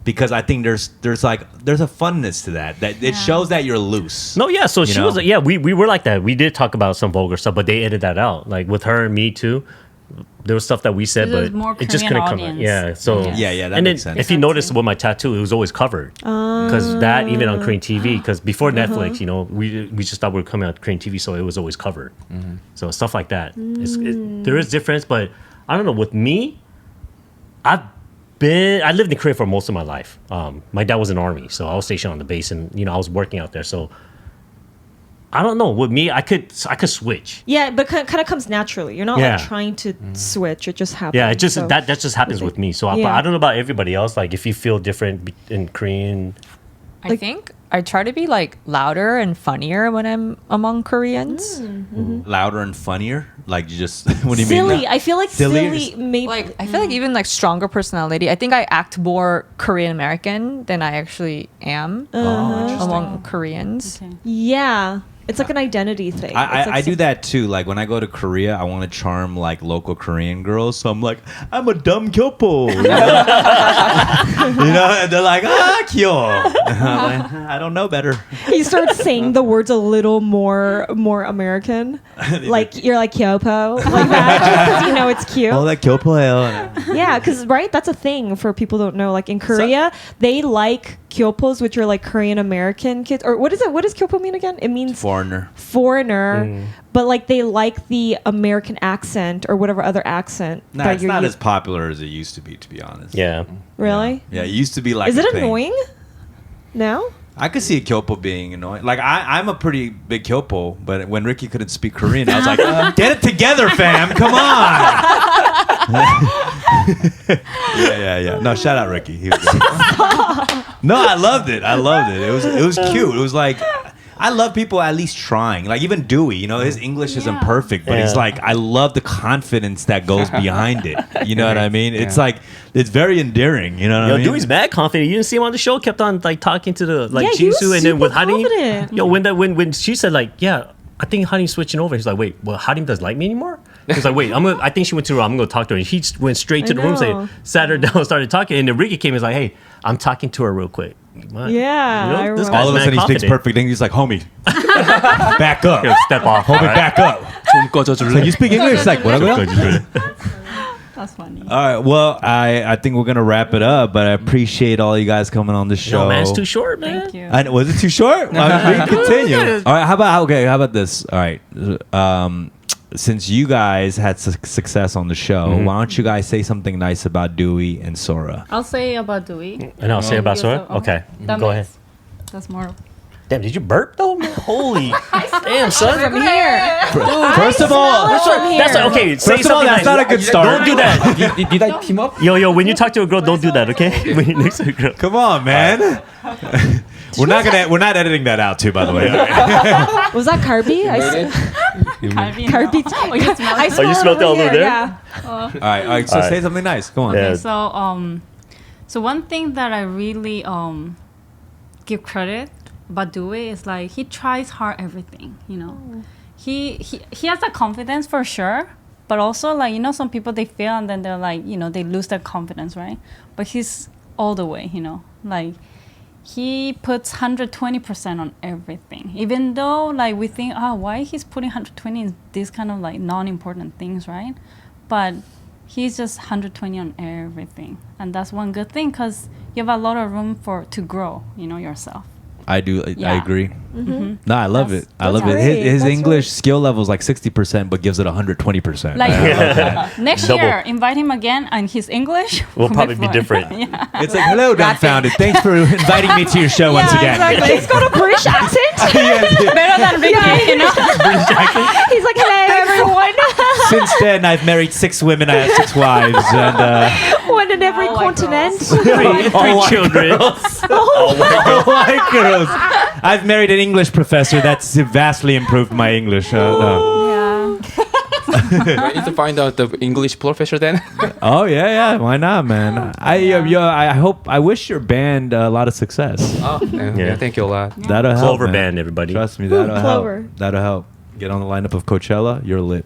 Because I think there's a funness to that it shows that you're loose. No, yeah. So You she know? was, we were like that. We did talk about some vulgar stuff, but they edited that out. Like with her and me too. There was stuff that we said, There's but more it just Korean couldn't come out. audience. Yeah. So Yeah, that and then makes sense. if you notice with my tattoo, it was always covered because that even on Korean TV, because before Netflix, we just thought we were coming out Korean TV, so it was always covered. So stuff like that. There is difference, but I don't know. With me, I lived in Korea for most of my life. My dad was in the army, so I was stationed on the base, and I was working out there. So I don't know. With me, I could switch. Yeah, but kind of comes naturally. You're not Yeah. like trying to switch. It just happens. Yeah, it just So- that just happens with me. So Yeah. I don't know about everybody else. Like if you feel different in Korean, I think I try to be like louder and funnier when I'm among Koreans. Louder and funnier. Like you just what do you silly. mean? I feel like Silly? silly. Maybe Like I feel like even like stronger personality. I think I act more Korean American than I actually am among Koreans. Okay. yeah. It's like an identity thing. It's like I do that too. Like when I go to Korea, I want to charm like local Korean girls. So I'm like, I'm a dumb kyopo. And they're like, kyo. I don't know better. You start saying the words a little more American, like you're like kyopo, like that, just because it's cute. Oh, that kyopo예요. Yeah, because that's a thing for people who don't know. Like in Korea, they like kyopos, which are like Korean American kids. Or what is it? What does kyopo mean again? It means foreigner, but like they like the American accent or whatever other accent. Nah, that it's you're not using. as popular as it used to be, to be honest. yeah. Really? Yeah, it used to be like. Is it a thing. annoying now? I could see a kyopo being annoying. Like I'm a pretty big kyopo, but when Ricky couldn't speak Korean, I was like, "Get it together, fam! Come on!" yeah. No, shout out Ricky. He was good. No, I loved it. It was cute. It was like. I love people at least trying. Like even Dewey, his English isn't perfect, but he's Yeah. like, I love the confidence that goes behind it. You know what I mean? It's Yeah. like, it's very endearing. You know what I mean? Dewey's mad confident. You didn't see him on the show. Kept on like talking to the Yeah, he was Jisoo, and then with super Harim. confident. When she said like, yeah, I think Harim's switching over. He's like, wait, well, Harim doesn't like me anymore. He's like, wait, I think she went to her. I'm gonna talk to her. And he went straight to I the room, know. sat her down, started talking, and then Ricky came. He's like, hey, I'm talking to her real quick. What? Yeah, I this remember. guy's All of a mad sudden he speaks confident. perfect English. He's like, homie, back up. Yo, step off. Homie, alright? back up. 좀 꺼져줄래? So you speak English? Like, what? That's funny. All right. Well, I think we're gonna wrap it up, but I appreciate all you guys coming on the show. No, man, it's too short, man. Thank you. Was it too short? We can continue. All right. How about this? All right. Since you guys had success on the show, why don't you guys say something nice about Dewey and Sora? I'll say about Dewey. And I'll say about Yes, Sora? oh, Okay, that go makes- ahead. That's more. Damn, did you burp though? Man? Holy damn, son. From here. First of all, That's okay. Say first of all, something that's nice. not a good start. Don't do that. Did I team up? Yo, when you talk to a girl, don't do that, okay? When you next to a girl. Come on, man. We're not editing that out too, by the way. Was that Carby? Carby. Oh, you smell it? Oh, you smelled it all over there? Yeah. All right. So All right. say something nice. Come on. Yeah. So one thing that I really give credit about Dewey is like he tries hard everything, you know. He has that confidence for sure, but also like, you know, some people they fail and then they're like, you know, they lose their confidence, right? But he's all the way, you know. Like he puts 120% on everything. Even though like we think, oh, why he's putting 120 in these kind of like non-important things, right? But he's just 120 on everything, and that's one good thing because you have a lot of room to grow, you know, yourself. I do. I Yeah. agree. No, I love That's- it. I love it. great. His That's English skill level is like 60%, but gives it 120%. Like I love that. next Double. year, invite him again, and his English Will probably be different. Yeah. It's like, hello, dumbfounded. Thanks for inviting me to your show once again. Exactly. He's got a British accent. Better than Ricky, you know. He's like, hello, everyone. Since then, I've married 6 women. I have 6 wives, and One in every All white continent. Three children. all white girls. I've married an English professor. That's vastly improved my English. Yeah. I need to find out the English professor then. Oh yeah. Why not, man? I wish your band a lot of success. Oh, yeah, thank you a lot. That'll help. Clover man. Band, everybody. Trust me, that'll help. Clover. That'll help. Get on the lineup of Coachella. You're lit.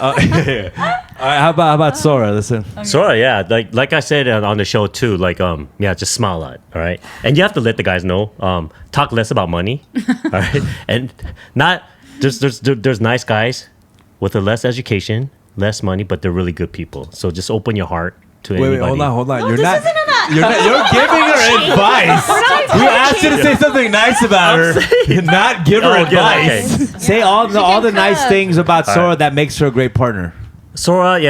All right, how about Sora? Listen. Sora, yeah, like I said on the show too, like yeah, just smile a lot, all right, and you have to let the guys know, talk less about money, all right, and not there's nice guys with a less education, less money, but they're really good people. So just open your heart to Wait, anybody. hold on. You're giving her advice. We asked you to say something nice about her, not give her Oh, yeah, advice. Say all the nice things about Sora that makes her a great partner. Sora,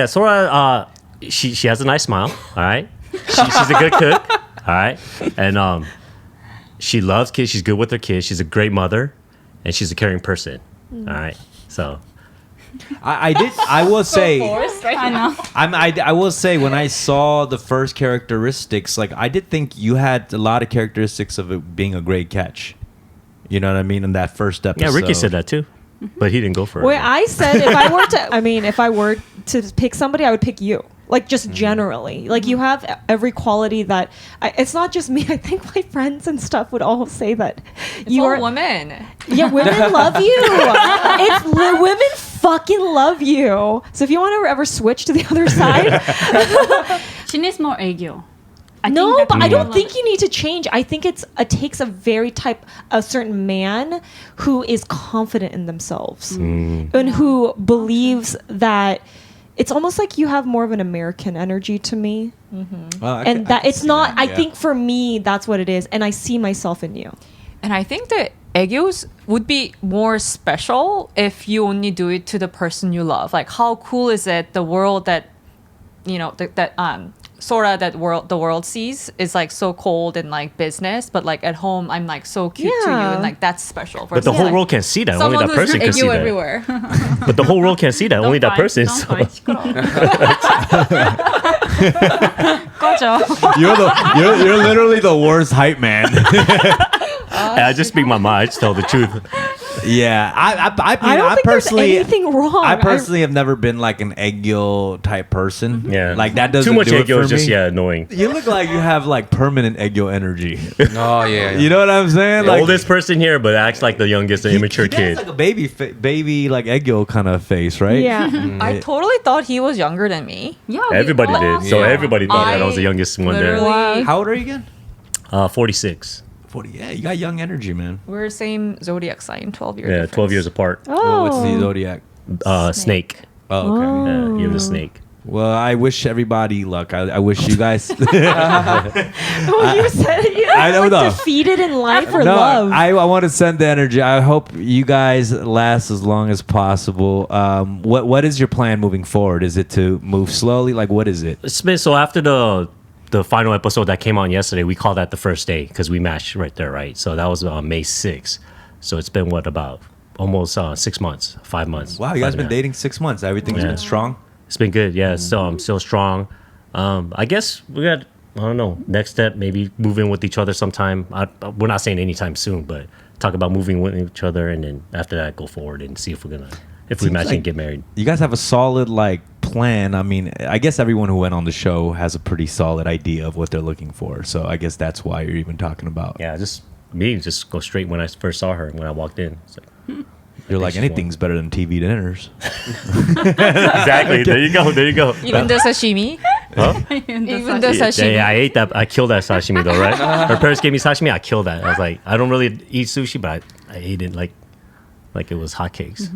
she has a nice smile, all right. She's a good cook, all right, and she loves kids. She's good with her kids. She's a great mother, and she's a caring person, all right. So I will say. I know. I will say when I saw the first characteristics, like I did think you had a lot of characteristics of it being a great catch. You know what I mean? In that first episode. yeah, Ricky said that too, but he didn't go for it. Wait, I said if I were to pick somebody, I would pick you. Like just generally, like you have every quality that it's not just me. I think my friends and stuff would all say that you are. women. Yeah, women love you. Women fucking love you. So if you want to ever switch to the other side, She needs more aegyo. no, but I don't think you need to change. I think it takes a certain man who is confident in themselves and who believes that. It's almost like you have more of an American energy to me, and that it's not. I think for me, that's what it is, and I see myself in you. And I think that aegyos would be more special if you only do it to the person you love. Like, how cool is it? The world that, you know, Sora the world sees is like so cold and like business, but like at home I'm like so cute to you, and like that's special. But the whole world can't see that. Only Someone that who's person can see aegyo that. everywhere. But the whole world can't see that. Only that person. Don't So. fight. 꺼져. You're literally the worst hype man. I just speak my mind. I just tell the truth. Yeah, I don't think personally, there's anything wrong. I personally have never been like an egg yolk type person. Yeah, like that doesn't too much do egg it for is just me. annoying. You look like you have like permanent egg yolk energy. Oh yeah. You know what I'm saying? The Like oldest person here, but acts like the youngest, and immature he kid. has like a baby like egg yolk kind of face, right? Yeah. I totally thought he was younger than me. Yeah, Everybody did. So Yeah. everybody thought that I was the youngest one there. literally- How old are you again? 46. 40. Yeah, you got young energy, man. We're same zodiac sign, 12 years. Yeah, difference. 12 years apart. Oh. What's the zodiac? Snake. Oh, okay. Yeah, you're the snake. Well, I wish everybody luck. I wish you guys. Oh, you said you I don't know. defeated in life or No, love. I want to send the energy. I hope you guys last as long as possible. What is your plan moving forward? Is it to move slowly? Like, what is it? It's been so after the final episode that came on yesterday, we call that the first day because we matched right there, right? So that was May 6th. So it's been what, about almost 6 months, 5 months. Wow, you guys 5 been and a half. dating 6 months. Everything's Yeah. been strong. It's been good, yeah. So I'm still strong. I guess we got, I don't know, next step, maybe move in with each other sometime. We're not saying anytime soon, but talk about moving with each other, and then after that, go forward and see if we Seems match like- and get married. You guys have a solid plan. I mean, I guess everyone who went on the show has a pretty solid idea of what they're looking for. So I guess that's why you're even talking about. Yeah, just go straight when I first saw her when I walked in. It's like, You're like, she's anything's better than TV dinners. exactly. There you go. There you go. Even the sashimi. Even Even the Yeah, sashimi. yeah, I ate that. I killed that sashimi though, right? Her parents gave me sashimi. I killed that. I was like, I don't really eat sushi, but I ate it like it was hotcakes.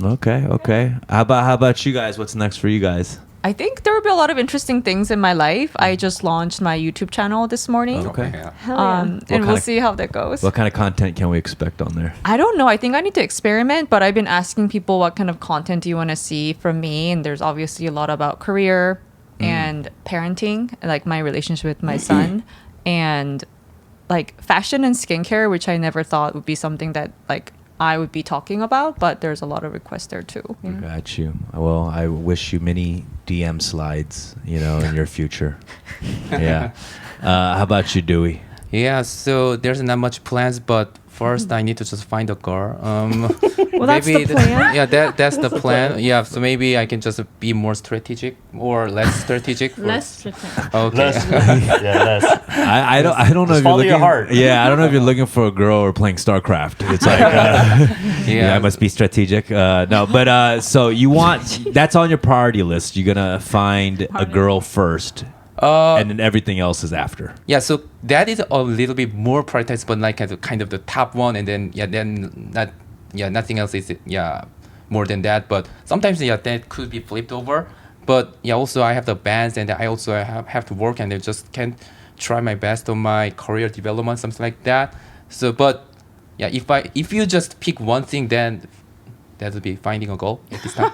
Okay. How about you guys? What's next for you guys? I think there will be a lot of interesting things in my life. I just launched my YouTube channel this morning. Okay. Yeah. Hell yeah. And kind we'll of- see how that goes. What kind of content can we expect on there? I don't know. I think I need to experiment, but I've been asking people what kind of content do you want to see from me? And there's obviously a lot about career and parenting, like my relationship with my son, and like fashion and skincare, which I never thought would be something that like I would be talking about, but there's a lot of requests there too. Got you. Well, I wish you many DM slides, in your future. Yeah. How about you, Dewey? Yeah, so there's not much plans, but first I need to just find a girl. Well, that's the plan. Yeah, that's the plan. Yeah, so maybe I can just be more strategic or less strategic. Less strategic. Okay. Yeah, less. I don't know Just if you're follow your looking. heart. Yeah, I don't know if you're looking for a girl or playing StarCraft. It's like, yeah, I must be strategic. No, but so you want that's on your priority list. You're gonna find a girl first, and then everything else is after. Yeah, so that is a little bit more prioritized, but like kind of the top one, and then nothing else is more than that. But sometimes that could be flipped over. But yeah, also I have the bands, and I also have to work, and I just can't try my best on my career development, something like that. So, but yeah, if you just pick one thing, then that would be finding a goal at this time.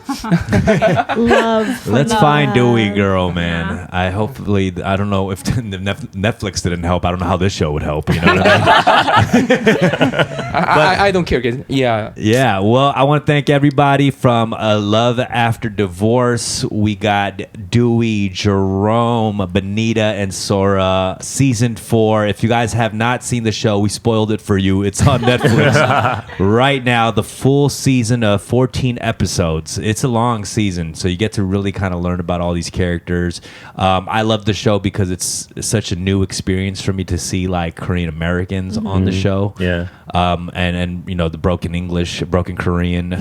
Love. Let's love. find Dewey girl, man. I don't know if Netflix didn't help. I don't know how this show would help. You know what I mean? I don't care. Guys. Yeah. Yeah, well, I want to thank everybody from Love After Divorce. We got Dewey, Jerome, Benita, and Sora, season 4. If you guys have not seen the show, we spoiled it for you. It's on Netflix right now. The full season of 14 episodes. It's a long season, so you get to really kind of learn about all these characters. I love the show because it's such a new experience for me to see like Korean Americans on the show. Yeah. And the broken English, broken Korean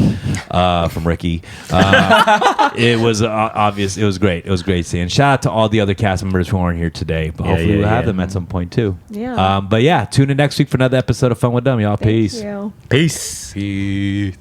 from Ricky. It was obvious. It was great. It was great seeing. Shout out to all the other cast members who aren't here today, but hopefully we'll have them at some point too. Yeah. But yeah, tune in next week for another episode of Fun with Them, y'all. Thank Peace. you. Peace. Peace.